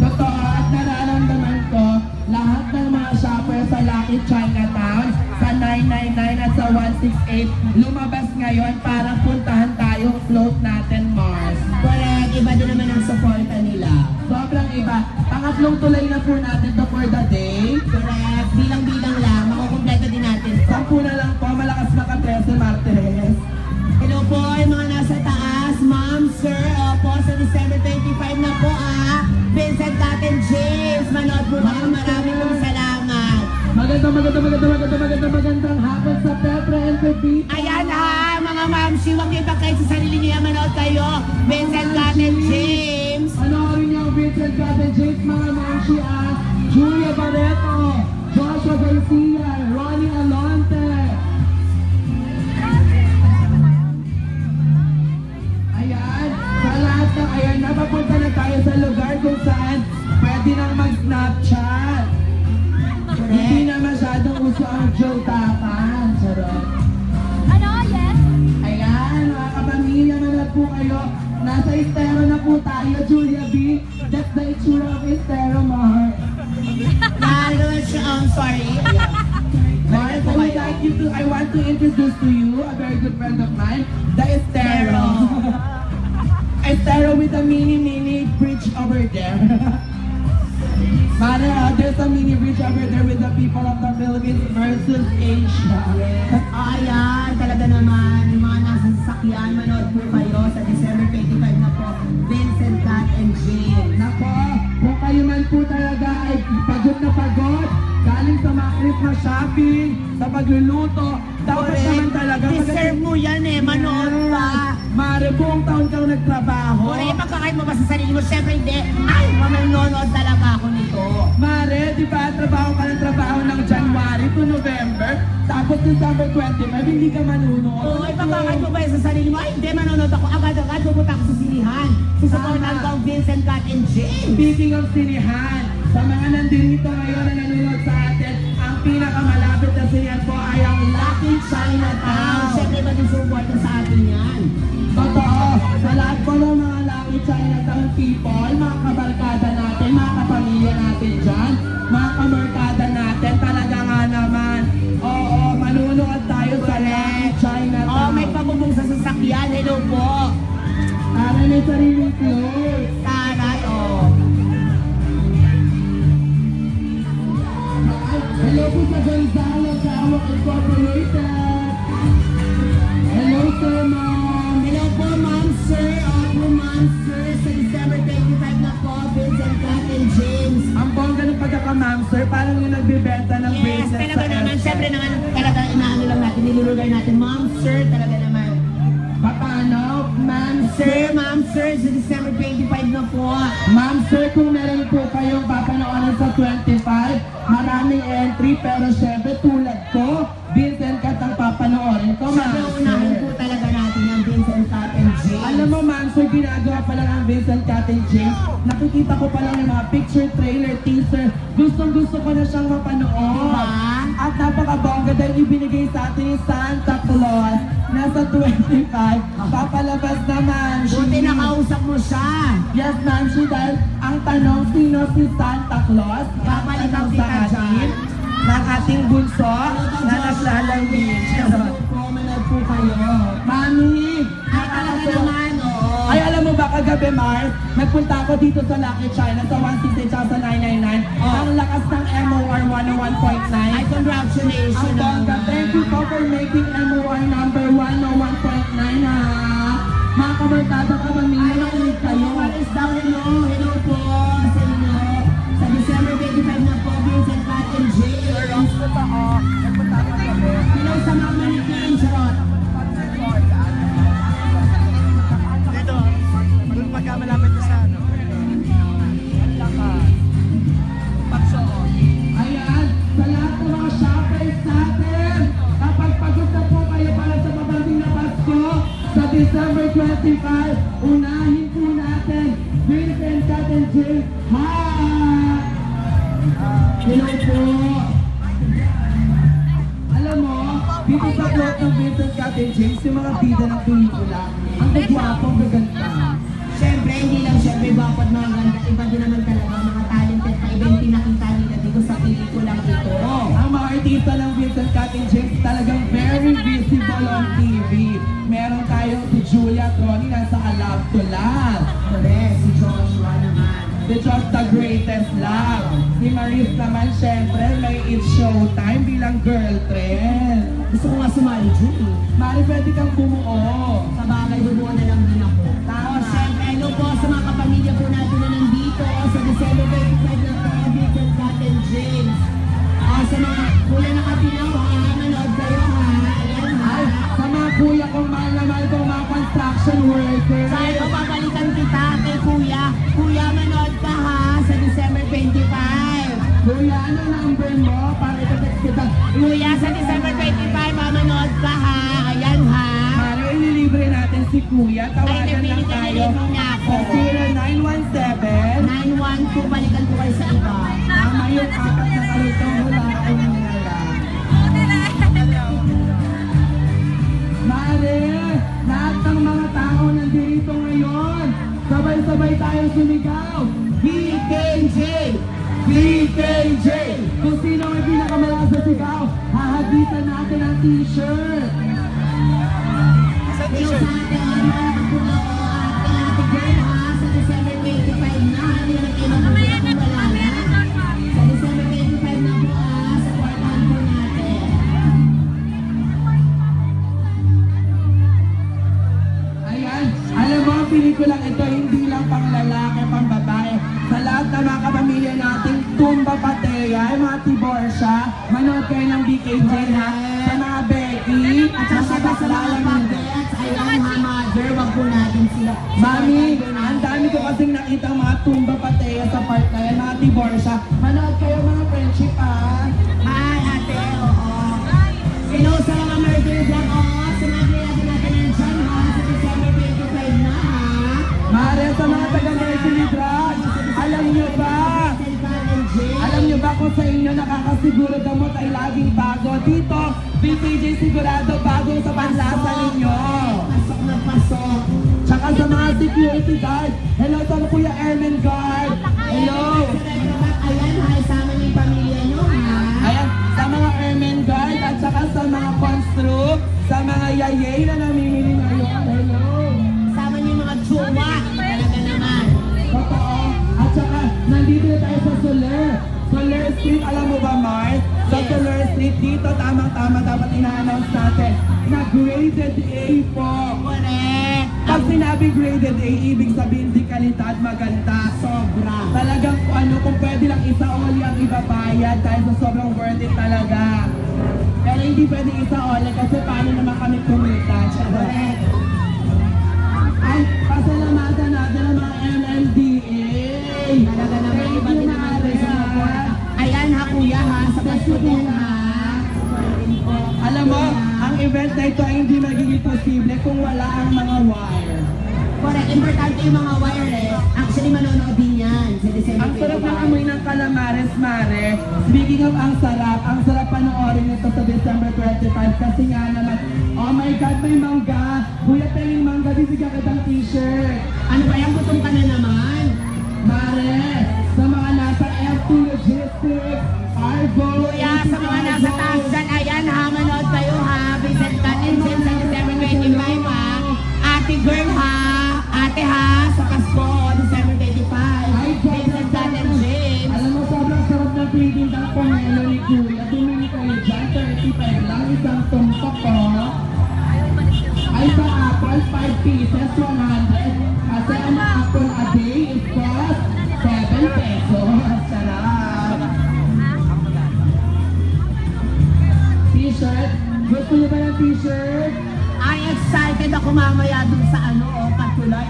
Totoo at nararamdaman ko lahat ng mga shopper sa Lucky Chinatown sa 999 at sa 168 lumabas ngayon para puntahan tayong float natin, Mars. Correct. Iba din naman ang suporta nila. Sobrang iba. Pangatlong tulay na po natin to for the day. Correct. Bilang-bilang lang. Makukumpleto din natin. 10 na lang po, malakas maka 13 Martires. Hello po, yung mga nasa taas. Ma'am, sir, opo, sa December 25 na po Vincent Latin James. Manood po kayo. Maraming pong salamat. Magandang hapon sa Petra and Pepita. Ayan mga ma'am, huwag niyo ipagkait sa sarili niyo. Manood kayo. Vincent Latin James. Panoorin niyo ang Vincent Latin James, mga Manshi Julia Barreto, Joshua Garcia, Ronnie Alonte. Ayan, sa lahat ng ayan, napapunta ang Jotapan. Charot. Ano? Yes? Ayan, mga kapamilya, manood po kayo. Nasa estero na po tayo, Julia B. That's the itsura of estero, Mar. I'm sorry. Mars, I want to introduce to you a very good friend of mine, the estero. Estero with a mini bridge over there. Mara, there's a mini bridge over there with the people of the Philippines versus Asia. Ayan, talaga naman. Yung mga nasa sasakyan, manood po kayo sa December 25 na po. Vincent, Kat, and Jane. Nako, kung kayo man po talaga ay pagod na pagod, galing sa mga Christmas shopping, sa pagluluto, dapat naman talaga Deserve mo yan eh, manood pa. Mare, buong taon kang nagtrabaho. Kung ipagkakait mo ba sa sarili mo, syempre hindi. Ay, manonood talaga ako nito. Mare, di ba trabaho ka ng trabaho ng January to November, tapos December 25, hindi ka manunood. Oo, ipagkakait mo ba yan sa sarili mo? Ay, hindi, manonood ako. Agad-agad, pupunta ako sa sinihan. Susuportahan ko ang Vincent, Kat, and Jane. Speaking of sinihan, sa mga nandito ngayon na nanonood sa atin, ang pinakamalapit na sinihan po ay ang Lucky Chinatown. Syempre ba din suporta sa atin yan? Totoo, sa lahat po ng mga Lucky Chinatown people, mga kabarkada natin, mga kapamilya natin dyan, mga kamarkada natin, talaga nga naman. Oo, manunood tayo sa Lucky Chinatown. Oh, may pabubong sa sasakyan. Hello po. Para may sariling clothes. Taray, oh. Hello po sa Gonzalo Kawak Incorporated. Hello sir, ma'am. Hello po, ma'am, sir. Opo, ma'am, sir. Sa December 25 na po, Vincent, Kat, and James. Ang bongga ng pagkaka-ma'am sir, parang yung nagbibenta ng Yes, bracelet talaga naman. Siyempre naman, talaga inaano lang natin, nilulugar natin. Ma'am, sir, talaga naman. Paano? Ma'am Sir, ma'am, sir, sa December 25 na po. Ma'am sir, kung meron po kayong papanoorin sa 25, maraming entry, pero syempre tulad ko, Vincent Kat ang papanoorin ko, ma'am Siyempre, unahin po sir. talaga natin ang Vincent, Kat, and James. Alam mo ma'am sir, ginagawa pa lang ang Vincent Kat and James. Nakikita ko pa lang yung mga picture, trailer, teaser. Gustong-gusto ko na siyang mapanood. Diba? At napakabongga dahil ibinigay sa atin ni Santa Claus. Nasa 25, papalabas naman. Buti nakausap mo siya. Yes, ma'am, she dahil ang tanong, sino si Santa Claus? Babalikan Ang kita sa atin dyan. ng ating bunso na naglalawin. Hello po, manood po kayo. Mami, Ay, talaga naman, oo. ay, alam mo ba kagabi, Mars, nagpunta ako dito sa Lucky China sa 160 at sa 999. Ang lakas ng MOR 101.9. Ay, congratulations. Ang bongga, thank you po for making MOR number 101.9 ha. Mga kabarkada ka, mamili nakinig kayo. What is down? Hello, hello po sa inyo. Sa December 25 na po, Vincent, Kat, and James. Hello sa mga manikin, charot. Dito, doon pagka malapit na sa ano. Ang lakas. Pagsoon. Ayan, sa lahat ng mga shoppers natin, kapag pagod na po kayo para sa babanding na Pasko, sa December 25, unahin po natin, Vincent Kat and James. Hello po. Alam mo, dito sa plot ng Vincent Kat and James, yung mga bida ng pelikula, ang gagwapong gaganda. Siyempre, hindi lang siyempre bakit mga ganda. Iba din naman talaga mga talented pa. Iba yung pinakita nila dito sa pelikulang ito. Ang mga artista ng Vincent Kat and James talagang very visible on TV. Meron tayong si Julia Troni nasa A Love to Love. Correct, si Joshua naman. Si Just the Greatest Love. Si Maris naman syempre may It's Showtime bilang girlfriend. Gusto ko nga sumali dyan eh. Mari, pwede kang bumuo. Sa bagay, bubuo na lang din ako. Tama. O, siyempre, hello po sa mga kapamilya po natin na nandito sa December 25 na po, Vincent, Kat, and James. Sa mga kuya na kapinaw, manood kayo ha. Ayan ha. Ay, sa mga kuya kong mahal na mahal kong mga construction workers. Sa'yo, babalikan kita kay kuya. Kuya, manood ka ha sa December 25. Kuya, ano number mo? Para itatext kita. Kuya, sa December 25, manood ka ha. Ayan ha. Mari, ililibre natin si Kuya. Tawagan lang napilit ka tayo. nilibro niya ako. Sa 0917 912, balikan ko kayo sa iba. Tama yung apat na kalitong hula ko nila. Sabay tayong sumigaw. BKJ! BKJ! Kung sino may pinakamalakas sa sigaw, hahagitan natin ang t-shirt. Yung sa ating ate girl ha, sa December 25 na, hindi naman kayo magpapala kung wala na. Sa December 25 na po sa kwartahan po natin. Ayan, alam mo, ang pelikulang ito hindi lang pang lalaki, pang babae. Sa lahat ng mga kapamilya nating Tumba Patea, ay mga Tiborsya, manood kayo ng BKJ ha. Sa mga Becky, at sa baklalang nila. Ayan ha, mother, wag po natin sila. Mami, ang dami ko kasing nakita mga Tumba Patea sa part na yan, mga Tiborsya. Manood kayo mga friendship ha. Hi, ate, oo. Hello sa mga murder dyan, oo. Sinabi natin yan dyan ha, sa December 25 na ha. Mare, sa mga taga-Mercury Drug, alam nyo ba? Alam nyo ba kung sa inyo nakakasiguro gamot ay laging bago? Dito, BKJ sigurado bago sa panlasa ninyo. Pasok na pasok. Tsaka sa mga security guard. Hello sa Kuya Airman Guard. Hello. Ayan ha, isama niyo yung pamilya nyo ha. Ayan, sa mga Airman Guard at saka sa mga construct, sa mga yayay na namimili ngayon. Hello. Isama niyo yung mga tsuwa. Talaga naman. Totoo. At saka, nandito na tayo sa Soler. Soler Street, alam mo ba, Mars? Sa Soler Street, dito tamang-tama dapat ina-announce natin na graded A po. Correct. Pag sinabi graded A, ibig sabihin di kalidad maganda. Sobra. Talagang kung pwede lang isa only ang ibabayad dahil sa sobrang worth it talaga. Pero hindi pwede isa only kasi paano naman kami kumita. Correct. Ay, pasalamatan natin ang mga MMDA. Talaga naman, iba din naman ito sa mga kwarta. Ayan ha, kuya ha, sa pagsutin ha. Alam mo, ang event na ito ay hindi magiging posible kung wala ang mga wire. Correct. Importante yung mga wireless. Actually, manonood din yan sa December 25. Ang sarap ng amoy ng calamares, Mare. Speaking of ang sarap panoorin ito sa December 25 kasi nga naman, oh my God, may mangga. Kuya, tayong mangga, bibigyan kitang t-shirt. Ano ba yan? Gutom ka na naman. Mare, sa mga nasa F2 Logistics, Arvo, Kuya, sa mga nasa taas dyan, ayan ha, manood kayo ha. Vincent Catinsin sa December 25 ha. Ate girl ha. Ate ha, sa Pasko, December 25. Vincent Catinsin. Alam mo, sobrang sarap ng feeding ng pomelo ni Kuya. Tumili kayo dyan, 35 lang, isang tumpak ko. Ay sa apple, 5 pieces, 100. Kasi ang apple a day is cost 7 pesos. Sarap. T-shirt? Gusto niyo ba ng t-shirt? Ay, excited ako mamaya dun sa patulay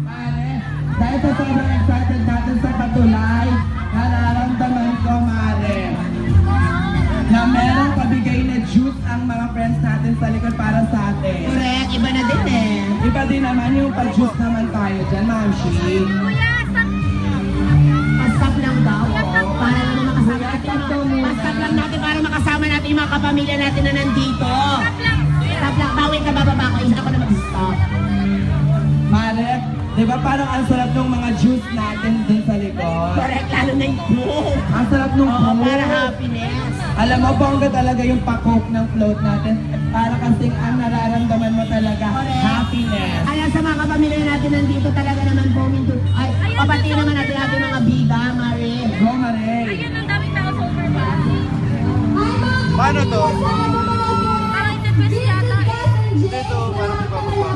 Mare, dahil sa sobrang excited natin sa patulay, nararamdaman ko, Mare, na merong pabigay na juice ang mga friends natin sa likod para sa atin. Correct, iba na din eh. Iba din naman yung pag-juice naman tayo dyan, Ma'am Shi. Pastap lang daw, para naman makasama natin. Pastap lang natin para makasama natin yung mga kapamilya natin na nandito. Stop lang, bawin ka bababa ko, isa ako na mag-stop. Mare, di ba parang ang sarap ng mga juice natin dun sa likod? Correct, lalo na yung cook. Ang sarap nung Oo, coke. para happiness. Alam mo, bongga talaga yung pa-coke ng float natin. Para kasing ang nararamdaman mo talaga, Correct. happiness. Ayan sa mga kapamilya natin nandito talaga naman po minto. Ay, papati naman natin ating mga biga, Mare. Go, Mare. Ayun, ang daming tao sa overpass. Paano to? Parang the best yata eh. Dito, parang bababa.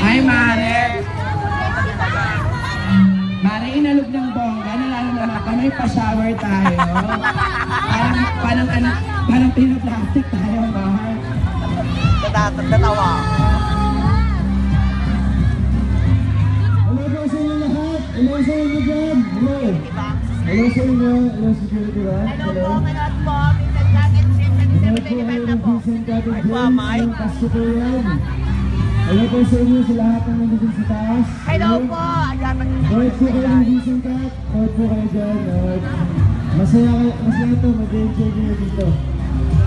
Ay, Mare. Mare, inalog ng bongga. Nalalaman ka, may pa-shower tayo. Parang pinaplastic tayo, Mar. Tatawa. Hello po sa inyo lahat. Hello sa inyo dyan. Hello. Hello sa inyo. Hello security guard. Hello. manood po. Vincent Catinsin sa Hello po kayo ng Vincent Catin James. Hello, Pasko po yan. Hello po sa inyo sa lahat ng nandito sa taas. Hello po. Ayan, Nood po kayo ng Vincent Cat. Nood po kayo dyan. Nood. Masaya to. Mag-enjoy nyo dito.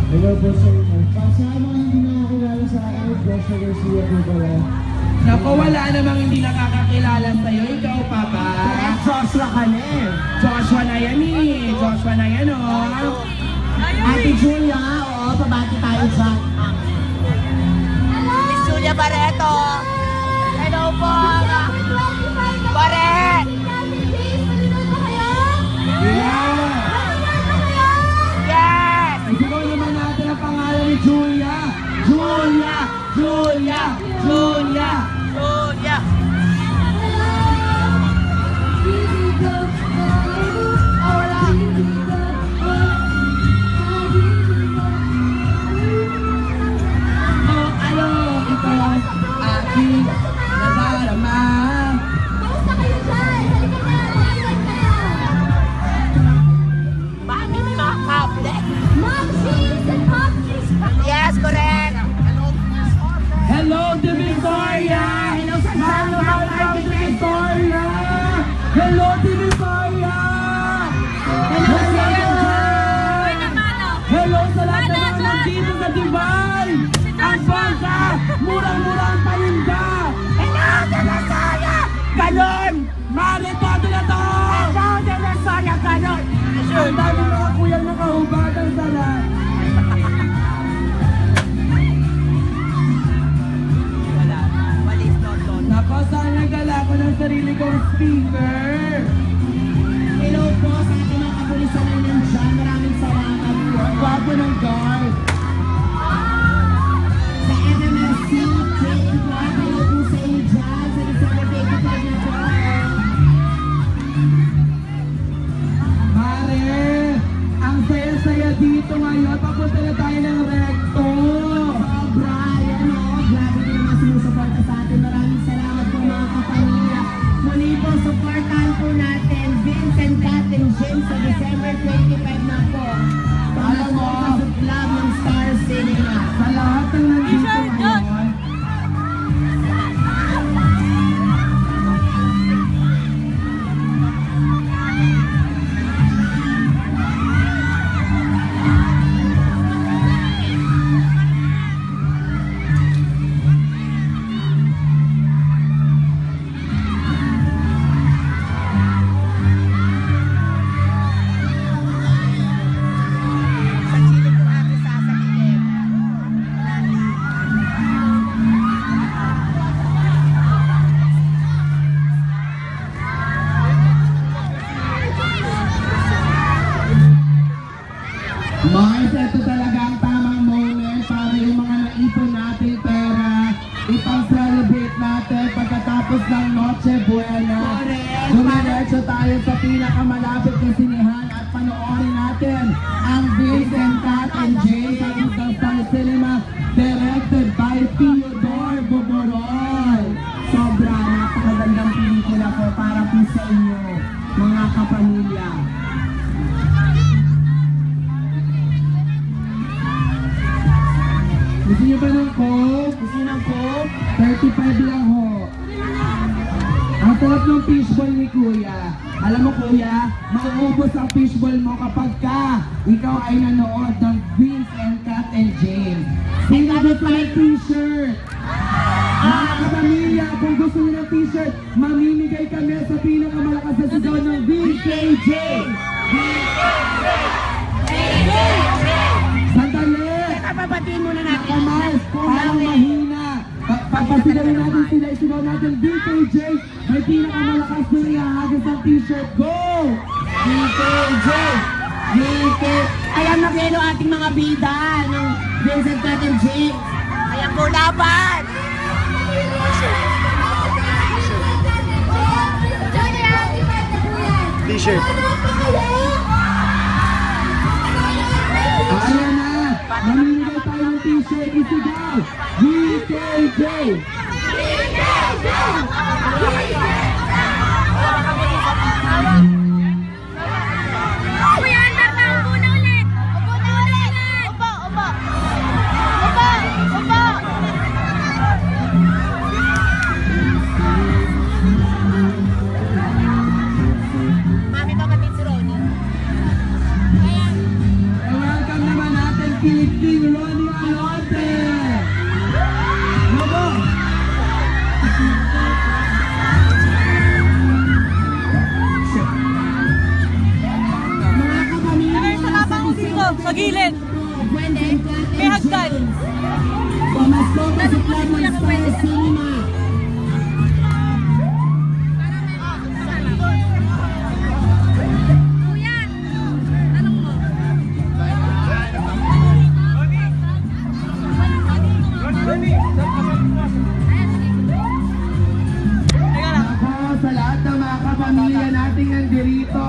Hello po sa inyo. Sa mga hindi nakakilala sa akin, Joshua Garcia po pala. Naku, wala namang hindi nakakakilala sa'yo. Ikaw, Papa. Joshua ka na eh. Joshua na yan eh. Joshua na yan, oh. Ate Julia, oo, pabati tayo dyan. Miss Julia Barreto. Hello po. Barret. Yeah! Yes. Ikaw naman natin ang pangalan ni Julia. Julia! Julia! Julia! Julia. Oh, ano? Ito ang aking nadarama. Bakit may mga kable? Yes, correct. Hello, the Victoria! Hello sa Salo Hello, the Victoria! Hello, the Victoria! Hello sa iyo. Hello sa lahat ng mga nandito sa Dubai! Ang bangka! Murang-murang paninda! Hello sa Lasaya. Ganon! Maritodo na to! Hello sa Lasaya, ganon. Ang dami mga kuyang nakahubatan sa lahat! Walis London. Nako, saan nagala ko ng sarili kong speaker? Hello po sa ating mga kapulisan na nandiyan. Maraming salamat po. Gwapo ng guard! Sa MMSC, Jane Clark, hello po sa inyo dyan. Sa December 25 na po. Pare, ang saya-saya dito ngayon. Papunta na tayo ng recto. Sobra, yan o. Grabe din naman sumusuporta sa atin. Maraming salamat po mga kapamilya. Muli po, supportahan po natin Vincent, Kat, and James sa December 25 na po. Para Alam po mo, sa club ng Star Cinema. sa lahat ng nandito ngayon, Sa chili ko ate sasabihin. Mars, ito talaga ang tamang moment para yung mga naipon natin pera, ipang-celebrate natin pagkatapos ng Noche Buena. Correct. Dumiretso tayo sa pinakamalapit na sinihan at panoorin natin ang Vincent, Kat, and James sa Utang Star Cinema, directed by Theodore Boborol. Sobra, napakagandang pelikula ko para po sa inyo, mga kapamilya. Gusto niyo ba ng Coke? Gusto niyo ng Coke? 35 lang ho. Ang sarap ng fishball ni Kuya. Alam mo Kuya, mauubos ang fishball mo kapag ikaw ay nanood ng Vincent, Kat, and James. Sino gusto ng t-shirt? Mga kapamilya, kung gusto niyo ng t-shirt, mamimigay kami sa pinakamalakas na sigaw ng VKJ! Sandali! Papabatiin muna natin. Ako Mars, parang mahina. Papasigarin natin sila, isigaw natin VKJ. May pinakamalakas na ihahagis ang t-shirt. Go! VKJ! VK! Ayan na kayo ating mga bida ng Vincent, Kat, and James. Ayan po laban. T-shirt. Ayan na! Mamimigay tayo ng t-shirt. Isigaw! VKJ! Kuya, Andar na, upo na ulit. Upo na ulit. Upo, upo. Upo, upo. Mami, kapatid si Ronnie. Welcome naman natin Sa gilid. Pwede? May hagdan. Pamasko pa sa Club ng Star Cinema. Kuya, tanong mo. Ako, sa lahat ng mga kapamilya nating nandirito,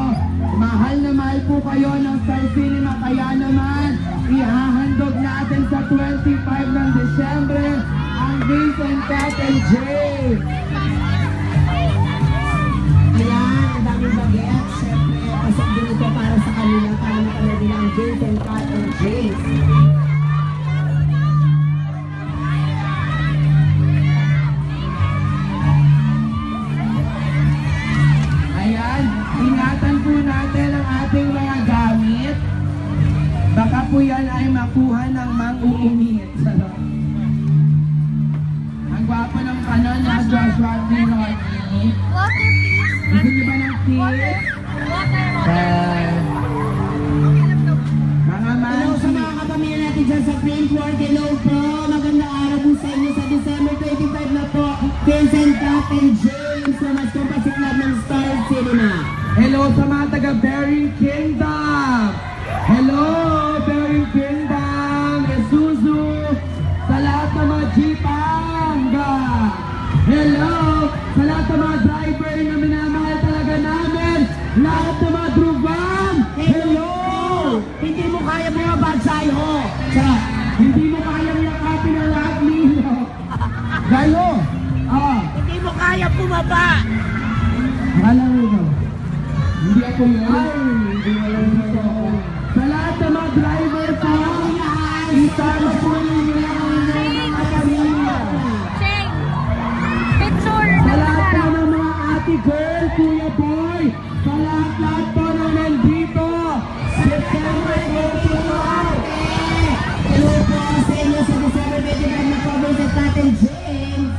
mahal na mahal po kayo ng Star Cinema, kaya naman ihahandog natin sa 25 ng Desyembre ang Vincent Cat and James. Ayan, ang daming bagets. Siyempre, pasok din ito para sa kanila para mapanood nila ang Vincent Cat and James. Ayan, ingatan po natin ang ating mga gamit. Baka po yan ay makuha ng mang-uumit. Ang gwapo ng kanon na Joshua ni Ronnie. Water, please. Gusto niyo ba ng tea? Water. Mga Hello sa mansi. mga kapamilya natin dyan sa Prince Ward. Hello po. Magandang araw po sa inyo sa December 25 na po. Vincent Cat and James sa Masko pa sa Club ng Star Cinema. Hello sa mga taga Bering Kingdom. Hello, Bering Kingdom. Isuzu. Sa lahat ng mga Jeepanga. Hello sa lahat ng mga driver na minamahal talaga namin. Lahat ng mga drubang. Hello. Hindi mo kaya bumaba sa'yo. Sarap. Hindi mo kayang yakapin ang lahat ninyo. Gayo. Hindi mo kaya bumaba. Akala mo ikaw. Hindi ako yun. Ay, hindi mo lang ito. Sa lahat ng mga driver ko, isama po ninyo ang mga pamilya. Cheng, picture. Sa lahat po ng mga ate girl, kuya boy, sa lahat po na nandito, September 25. Hello po sa inyo sa December 25 na po Vincent Cat and James.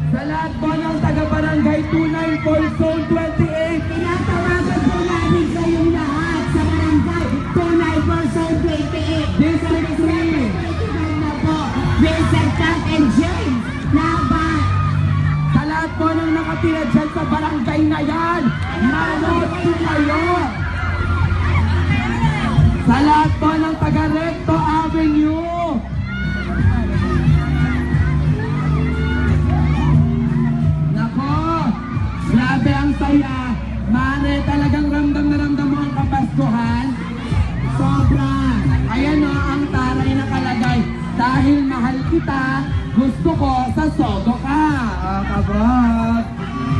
Sa lahat po ng taga-barangay 29 Zone 28, Tinatawagan po namin kayong lahat sa barangay 29 Zone 28. District 3. 25 na po Vincent Cat and James. Laban. Sa lahat po ng nakatira dyan sa barangay na yan, manood po kayo! Sa lahat po ng taga Recto Avenue, nako, grabe ang saya. Mare, talagang ramdam na ramdam mo ang kapaskuhan. Sobra. Ayan o, ang taray nakalagay. Dahil mahal kita, gusto ko sa sogo ka. Kabot.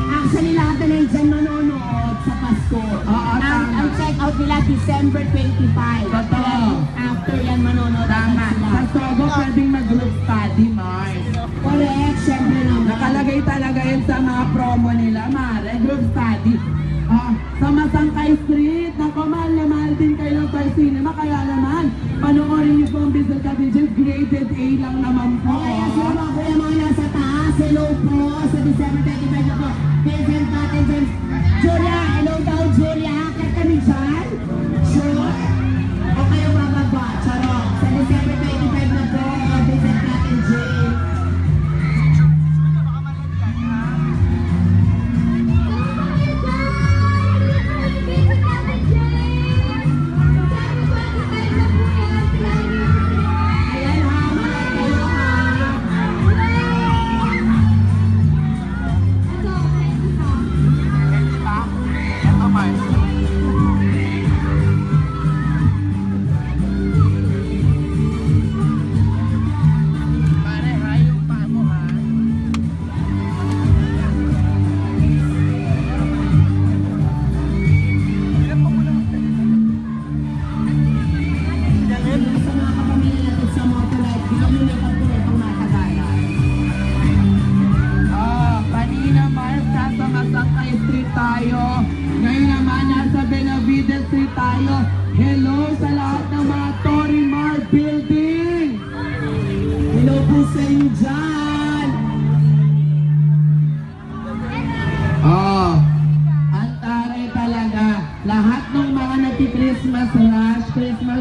Actually, lahat na nandyan manonood sa Pasko. Ang check-out nila December 25. Totoo. After yan manonood Tama. sila. Sa sogo pwedeng mag-group study, Mars. Correct, syempre naman. Nakalagay talaga yun sa mga promo nila, Mare. Group study. Sa Masangkay Street, nako, mahal na mahal din kayo ng Star Cinema. Kaya naman, panoorin niyo po ang Vincent Cat and James. Graded A lang naman po. Kaya sila mga kuya mga nasa taas. Hello po sa December 25 na po. Vincent Cat and James. Julia, hello daw Julia. Akit kami dyan? Sure? O kayo bababa? Charot. Sa December 25 na po, Vincent Cat and James. Ayan ha, mga kayo ha.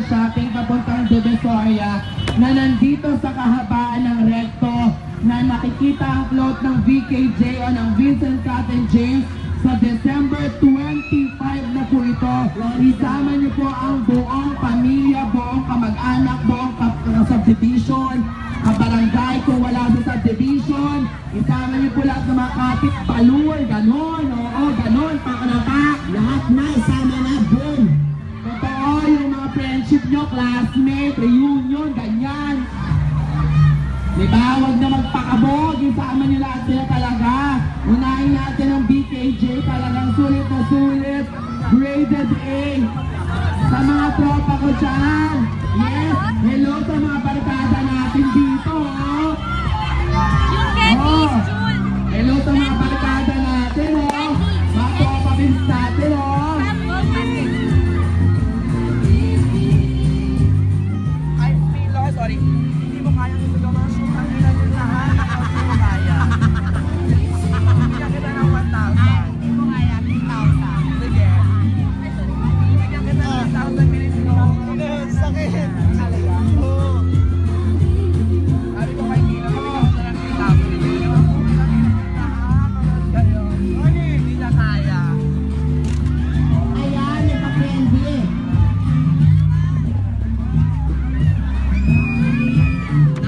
shopping papuntang Divisoria na nandito sa kahabaan ng recto na nakikita ang float ng VKJ o ng Vincent Cat and James sa December 25 na po ito. Isama niyo po ang buong pamilya, buong kamag-anak, buong subdivision, kabarangay kung wala sa subdivision. Isama niyo po lahat ng mga kapit, palur, ganon, oo, ganon, pakanapak. Lahat na, isama na, boom! Totoo, yung mga friendship nyo, classmate, reunion, ganyan. Diba, huwag na magpakabog, isama nyo lahat sila talaga. Unahin natin ang BKJ, talagang sulit na sulit. Graded A. Sa mga tropa ko dyan. Yes, hello sa mga barkada natin dito. Oh. Oh. Hello sa mga barkada natin. Oh. Mga tropa bins natin. Oh. Ay, Milo, sorry. Hindi mo kayang ito mga shoot. Ang ilan yung lahat. Hindi mo kaya. Bigyan kita ng 1,000. Hindi mo kaya 3,000. Sige. Bigyan kita ng 1,000 minutes ko. Sakit. Oo. Sabi ko kay Milo, bigyan ko ng 3,000. Hindi niya kaya. Ayan, nagpa-friendly.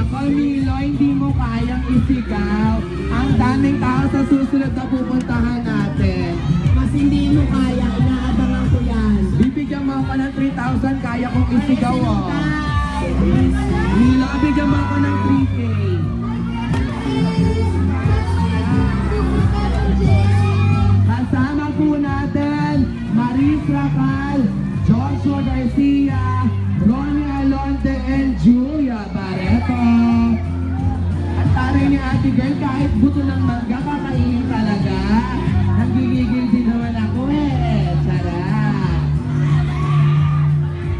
Ako, Milo, hindi mo kayang isigaw. Ang daming tao sa susunod na pupuntahan natin. Mas hindi mo kaya, inaabangan ko yan. Bibigyan mo ako ng 3,000, kaya kong isigaw, oh. Milo, bigyan mo ako ng 3K. Kasama po natin, Maris Racal, Joshua Garcia, Ronnie Alonte, and Julia Barreto. At taray ni ate girl, kahit buto ng mangga, kakainin talaga. Nagigigil din naman ako eh. Charot.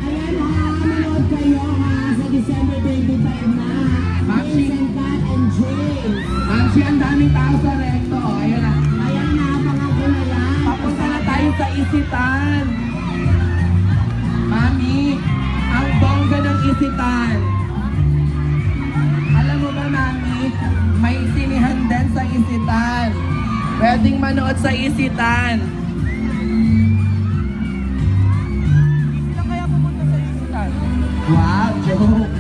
Ayan ha, manood kayo ha, sa December 25 na. Maxi. Vincent Cat and James. Mamsi, ang daming tao sa recto. Ayun na. Ayan na, abangan ko na yan. Papunta na tayo sa Isitan. Mami, ang bongga ng Isitan. Alam mo ba, Mami, may sinihan din sa Isitan. Pwedeng manood sa Isitan. Sila kaya pumunta sa Isitan? Wow, joke.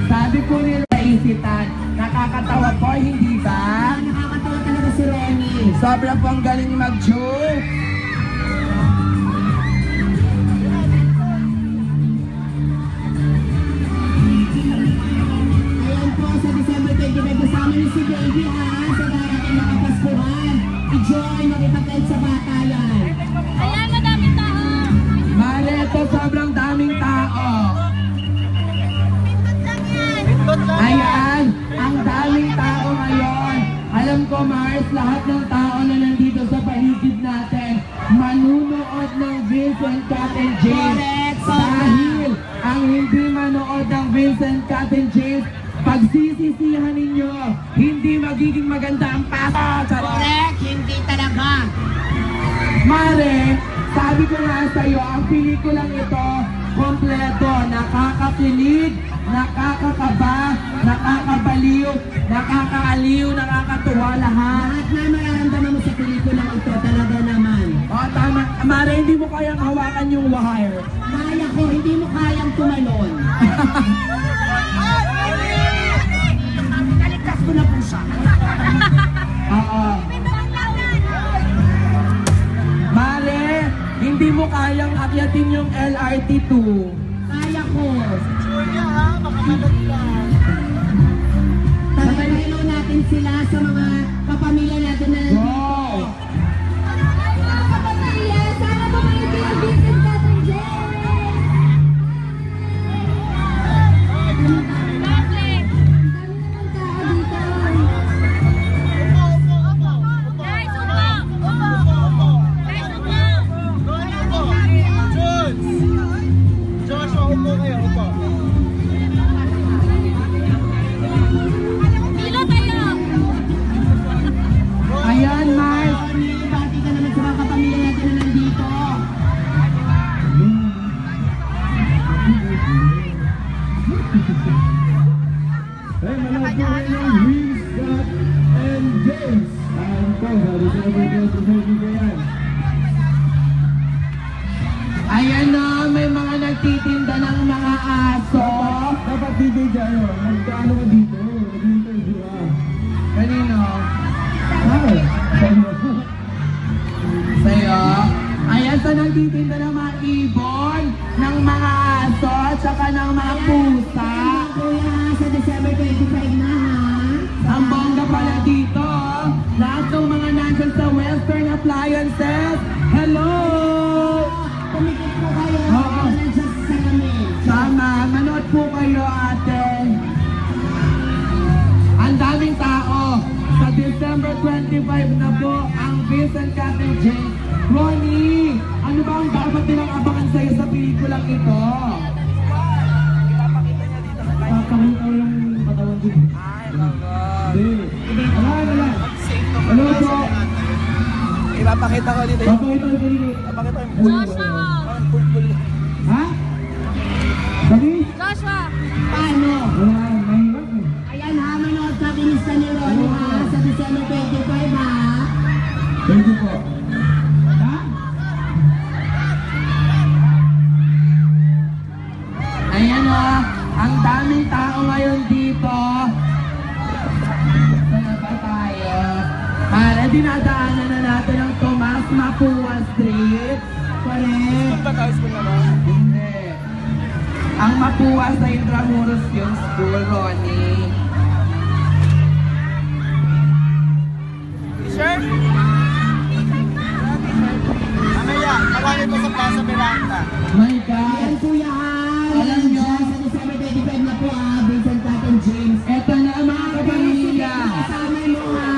Sabi po nila sa Isitan, nakakatawa po, hindi ba? Nakakatawa talaga si Ronnie. Sobra po ang galing mag-joke. Ayan po, sa December 25, kasama niyo si Baby ha, sa darating na kapaskuhan. I-join, makipag-guide sa bata yan. Ayan, madaming tao. Mareto, sobrang daming tao. Pindot lang yan. Ayan, ang daming tao ngayon. Alam ko, Mars, lahat ng tao na nandito sa paligid natin, manunood ng Vincent Cat and James. Correct, sobra. Dahil ang hindi manood ng Vincent Cat and James, pagsisisihan ninyo, hindi magiging maganda ang paso. Correct, hindi talaga. Mare, sabi ko nga sa'yo, ang pelikulang ito, kompleto, nakakakilig, nakakakaba, nakakabaliw, nakakaaliw, nakakatuwa lahat. Lahat na mararamdaman mo sa pelikulang ito, talaga naman. O, tama. Mare, hindi mo kayang hawakan yung wire. Kaya ko, hindi mo kayang tumalon. Naligtas ko na po siya. Oo. Mare, hindi mo kayang akyatin yung LRT2. Kaya ko. Julia ha, makamatag lang. Tagalino natin sila sa mga kapamilya natin na nandito. Go! Mga kapamilya, sana bumalik yung Vincent Cat and James. Lovely. Ang dami naman tao dito. Guys, upo. Guys, upo. Joshua, upo kayo, upo. Milo tayo. Ayan, Mars. Bati ka naman sa mga kapamilya natin na nandito. Hey, manood po kayo ng Will, Scott, and James. Ayan po, sa December 25 yan. Ayan na, may mga nagtitinda ng mga aso. Dapat DJ dyan, magkaano ka dito? Nag-interview ka. Kanino? Ah, Sa'yo? Ayan sa nagtitinda ng mga ibon, ng mga aso, at saka ng mga pusa. Kuya, sa December 25 na ha. Ang bongga pala dito, lahat ng mga nandyan sa Western Appliances. Hello! Tumikit po kayo. Oo. Nandiyan sa salamin. Tama, manood po kayo ate. Ang daming tao. Sa December 25 na po ang Vincent Captain James. Ronnie, ano ba ang dapat nilang abangan sa'yo sa pelikulang ito? Ipapakita niya dito sa kanya. Pakita ko yung katawan ko. Ay, bago. Hindi. Wala. Safe to Ano po? Ipapakita ko dito. Papakita ko dito. Ipapakita ko yung pool. Parang pool. Ha? Sabi? Joshua! Paano? Wala, mahirap eh. Ayan ha, manood sa kinista ni Ronnie ha. Sa December 25 ha. Thank you po. Ha? Ayan o, ang daming tao ngayon dito. Saan ba tayo? Para dinadaanan na natin ang Tomas Mapua Street. Correct. Ba tayo school na ba? Hindi. Ang Mapua sa Intramuros yung school, Ronnie. T-shirt? Mamaya, tawagin mo sa Plaza Miranda. My God. Ayan kuya ha. Alam nyo? Sa December 25 na po ha. Vincent Captain James. Eto na ang mga kapamilya. Kasama mo ha.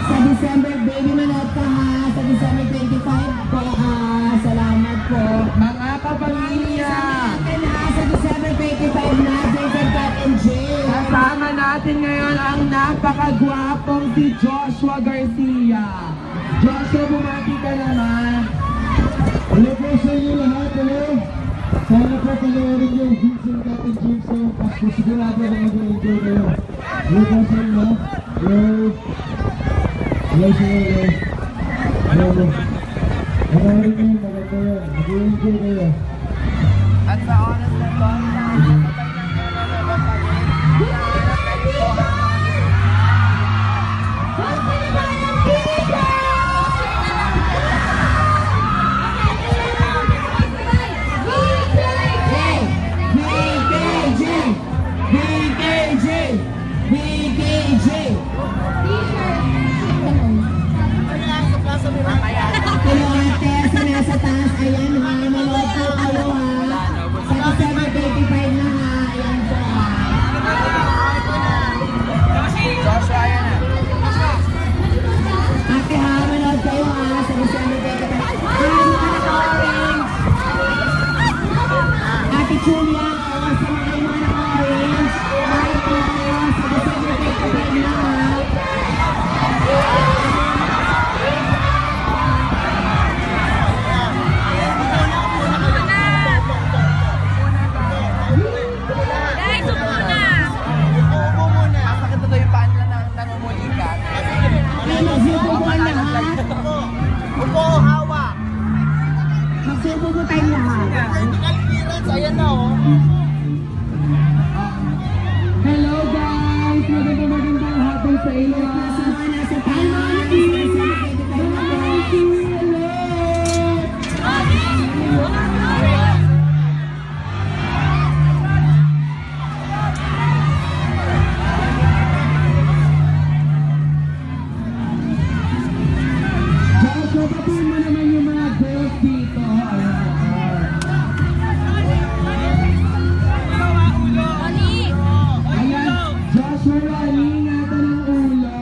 Sa December, baby manood ka ha. Sa December 25 po ha. Salamat po. Mga kapamilya. Ayan ha. Sa December 25 na. Vincent Captain James. Kasama natin ngayon ang napakagwapong si Joshua Garcia. Joshua, bumati ka naman. Hello po sa inyo lahat. Hello. Sana po panoorin yung Vincent Captain James sa Pasko. Sigurado ako mag-enjoy kayo. Hello po sa inyo. Hello. Hello sa inyo. Hello. Panoorin nyo, maganda yan. Mag-enjoy kayo. At sa oras na to, Hello ate, sa nasa taas, ayan ha, manood po kayo ha. Sa December 25 na ha, ayan po ha. Joshua, yan na. Ate ha, manood kayo ha, sa December 25. Hi, mga naka-orange. Ate Julia, sa mga naka-orange. Hi po, sa December 25 na ha. Guys, upo na! Upo muna. Masakit na to yung paan na namumuli ka. Ay, magsubo po ang lahat. Upo, hawa. Magsubo po tayo lahat. Vertical clearance, ayan na oh. Hello guys! Magandang hapon sa inyo. Sa mga nasa tayo, mga nasa December 25 na po. Joshua, patuloy mo naman yung mga girls dito. Ronnie! Ayan, Joshua, Ronnie, ingatan ang ulo.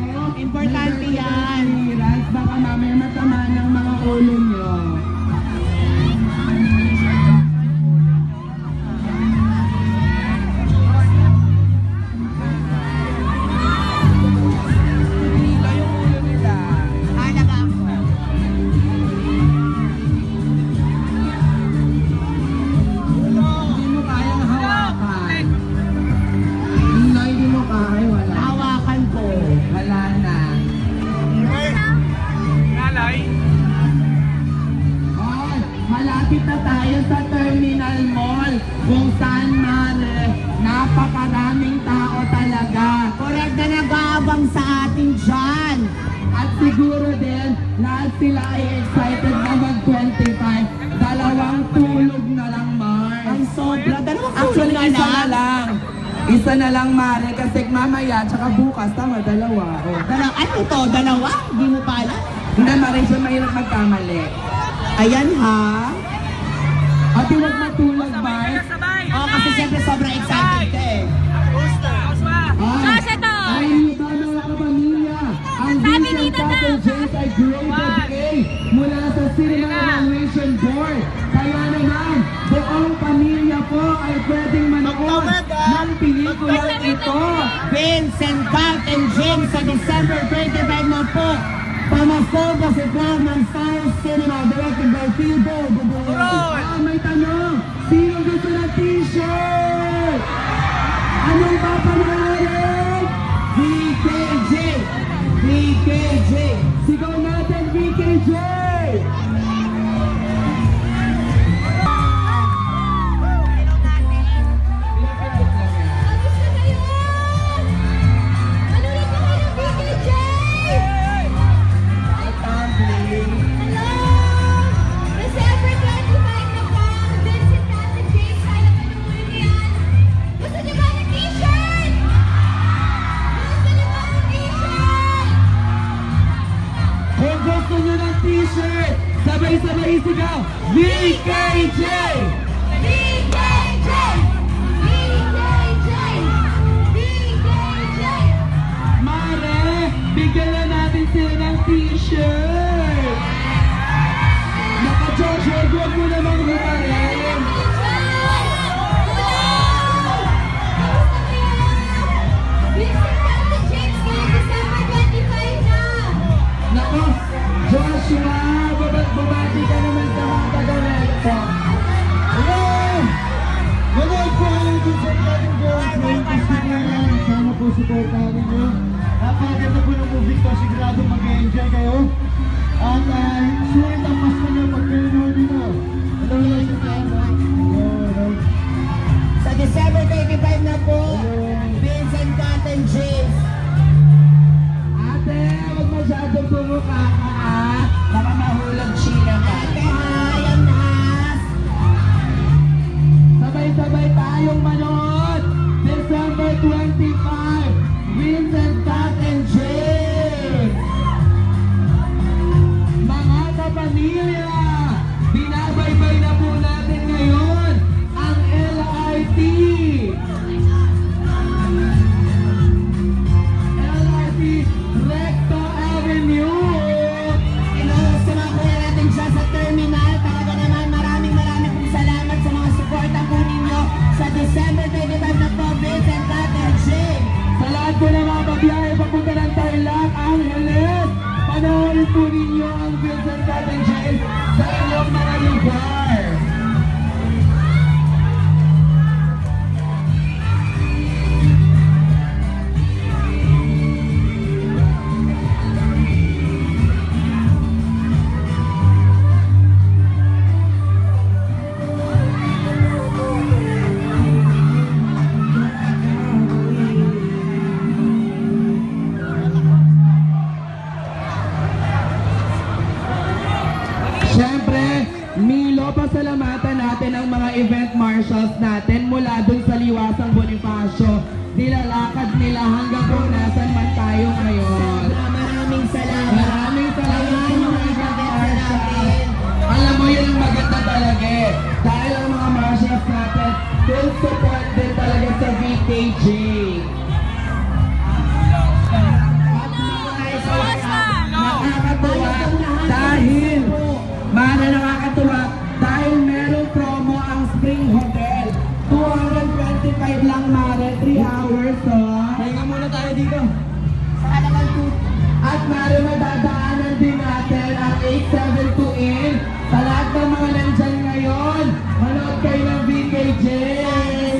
kung saan mare, napakaraming tao talaga. Correct na nag-aabang sa atin dyan. At siguro din, lahat sila ay excited na mag-25. Dalawang tulog na lang, Mars. Ang sobra. Dalawang Actually, tulog isa na lang. Isa na lang, Mare, kasi mamaya, tsaka bukas, tama, dalawa. Oh. Ano to? Dalawa? Hindi mo pala? Hindi, Mare, siya mahirap magkamali. Ayan ha. At huwag matulog, Mars. Oh, kasi siyempre sobrang excited ka eh. Josh, ito. Ay, iba mga kapamilya. Ang Sabi Vincent dito na. Cattle James ay graded A mula sa Cinema Evaluation Board. Kaya naman, buong pamilya po ay pwedeng manood ng pelikulang ito. Vincent Cat and James sa December 25 na po. Pamasko sa Flag Star Cinema directed by Fido. May tanong, sino gusto ng t-shirt? Anong papanoorin? VKJ! VKJ! Sigaw natin, VKJ! Kung gusto nyo ng t-shirt, sabay-sabay sigaw, VKJ! Mare, bigyan na natin sila ng t-shirt! Naka-George, huwag mo namang humarin! Nako, Joshua, babati ka naman sa mga taga-recto. Hello! Manood po kayo din sa ating girls. Ngayon po siguro, sana po supportahan ninyo. Napakaganda po ng movie ko. Sigurado mag-enjoy kayo. At sulit ang mas nyo pag pinanood nyo. Hello, hello sa mga. Hello. Sa December 25 na po, Vincent Cat and James. Ate, huwag masyadong bumuka ka, ah. Baka mahulog Sheila ka. Ate ha, yan ha. Sabay-sabay tayong manood. December 25, Vincent Cat and James. Mga kapamilya, binabaybay na po natin ngayon ang LRT. LRT Recto Avenue. Inuusama po yan natin siya sa terminal. Talaga naman maraming pong salamat sa mga suporta po ninyo sa December 25 na po, Vincent Cat and James. Sa lahat po ng mga babiyahe papunta ng Tarlac, Angeles, panoorin po ninyo ang Vincent Cat and James sa inyong mga lugar. Siyempre, Milo, pasalamatan natin ang mga event marshals natin mula dun sa Liwasang Bonifacio. Nilalakad nila hanggang kung nasan man tayo ngayon. Maraming salamat. Maraming salamat sa mga event marshals. natin. Alam mo, yun ang maganda talaga eh. Dahil ang mga marshals natin, full support din talaga sa VKJ. Nakakatuwa dahil nakakatuwa dahil merong promo ang Spring Hotel. 225 lang, Mare, 3 hours, oh. Pahinga muna tayo dito. At Mare, madadaanan din natin ang 872 in. Sa lahat ng mga nandyan ngayon, manood kayo ng VKJ.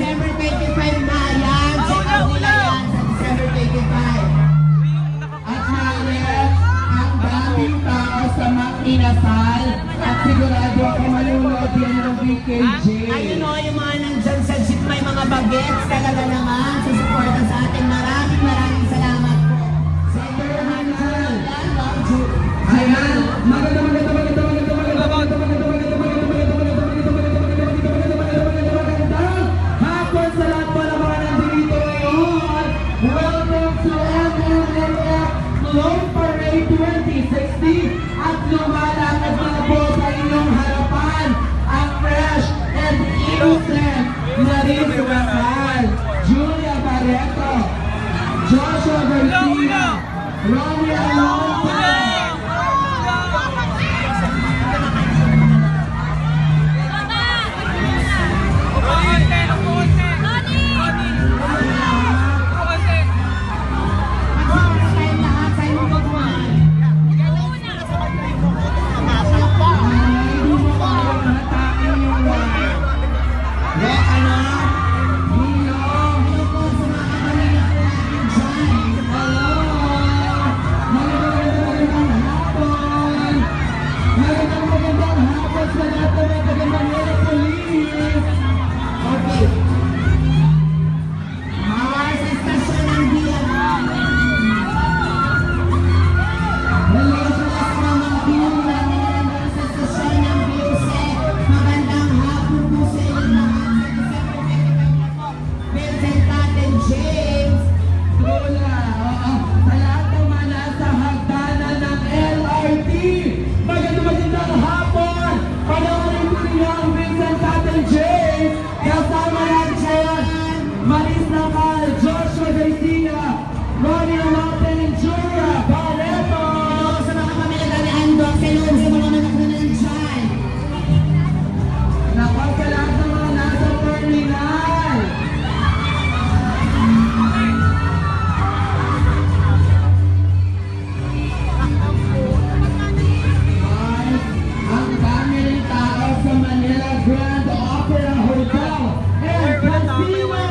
December 25 na yan. Check out nila yan sa December 25. At Mare, ang daming tao sa Inasal at sigurado ako manunood yan ng VKJ. Ayun o, yung mga nandyan sa Gets talaga naman sa suporta sa atin. Maraming salamat po. Ayan, maganda hapon sa lahat po ng mga nandito ngayon. Welcome to MMFF Globe Parade 2060 at lumalakad na po sa inyong harapan ang fresh and innocent Maris Ramal, Julia Barreto, Joshua Garcia, Ronnie Alonso, Maris Ramal, Joshua Garcia, Ronnie Alonso, and Julia Barreto. Sa mga pamilya ni Andok, sa loob sa mga anak na nandyan. Napagkalat ng mga nasa terminal. Ang dami rin tao sa Manila Grand Opera Hotel and Casino.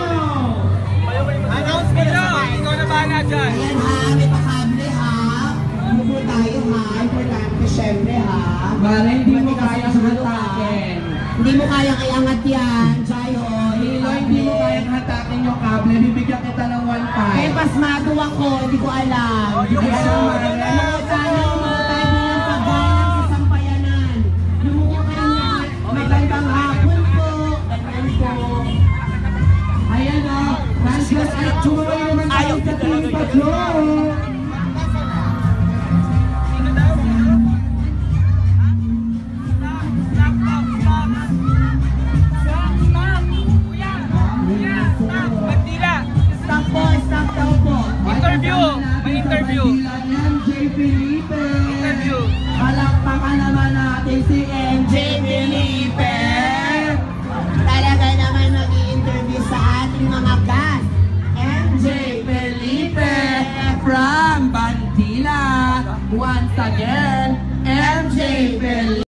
Announce mo na! Ikaw na bahala dyan! Ayan ha, may pakable ha. Umupo tayo ha. Importante syempre ha. Para hindi mo kaya hatakin. Hindi mo kayang iangat yan, Chayo. Hilo, hindi mo kayang hatakin yung kable. Bibigyan kita ng 1.5. Eh, pasmado ako, hindi ko alam. Hindi ko alam. Sana umutay mo yung paggalang sa sampayanan. Lumukay niya. Magandang hapon po. Ganyan po. Ayan o, Francis at Chumoy naman tayo sa Team Patrol. Stop po, stop daw po. Interview! May interview! MJ Felipe. Interview! Palakpakan naman natin si MJ Felipe. Talaga naman mag-i-interview sa ating mga guest. MJ Felipe from Bandila. Once again, MJ Felipe.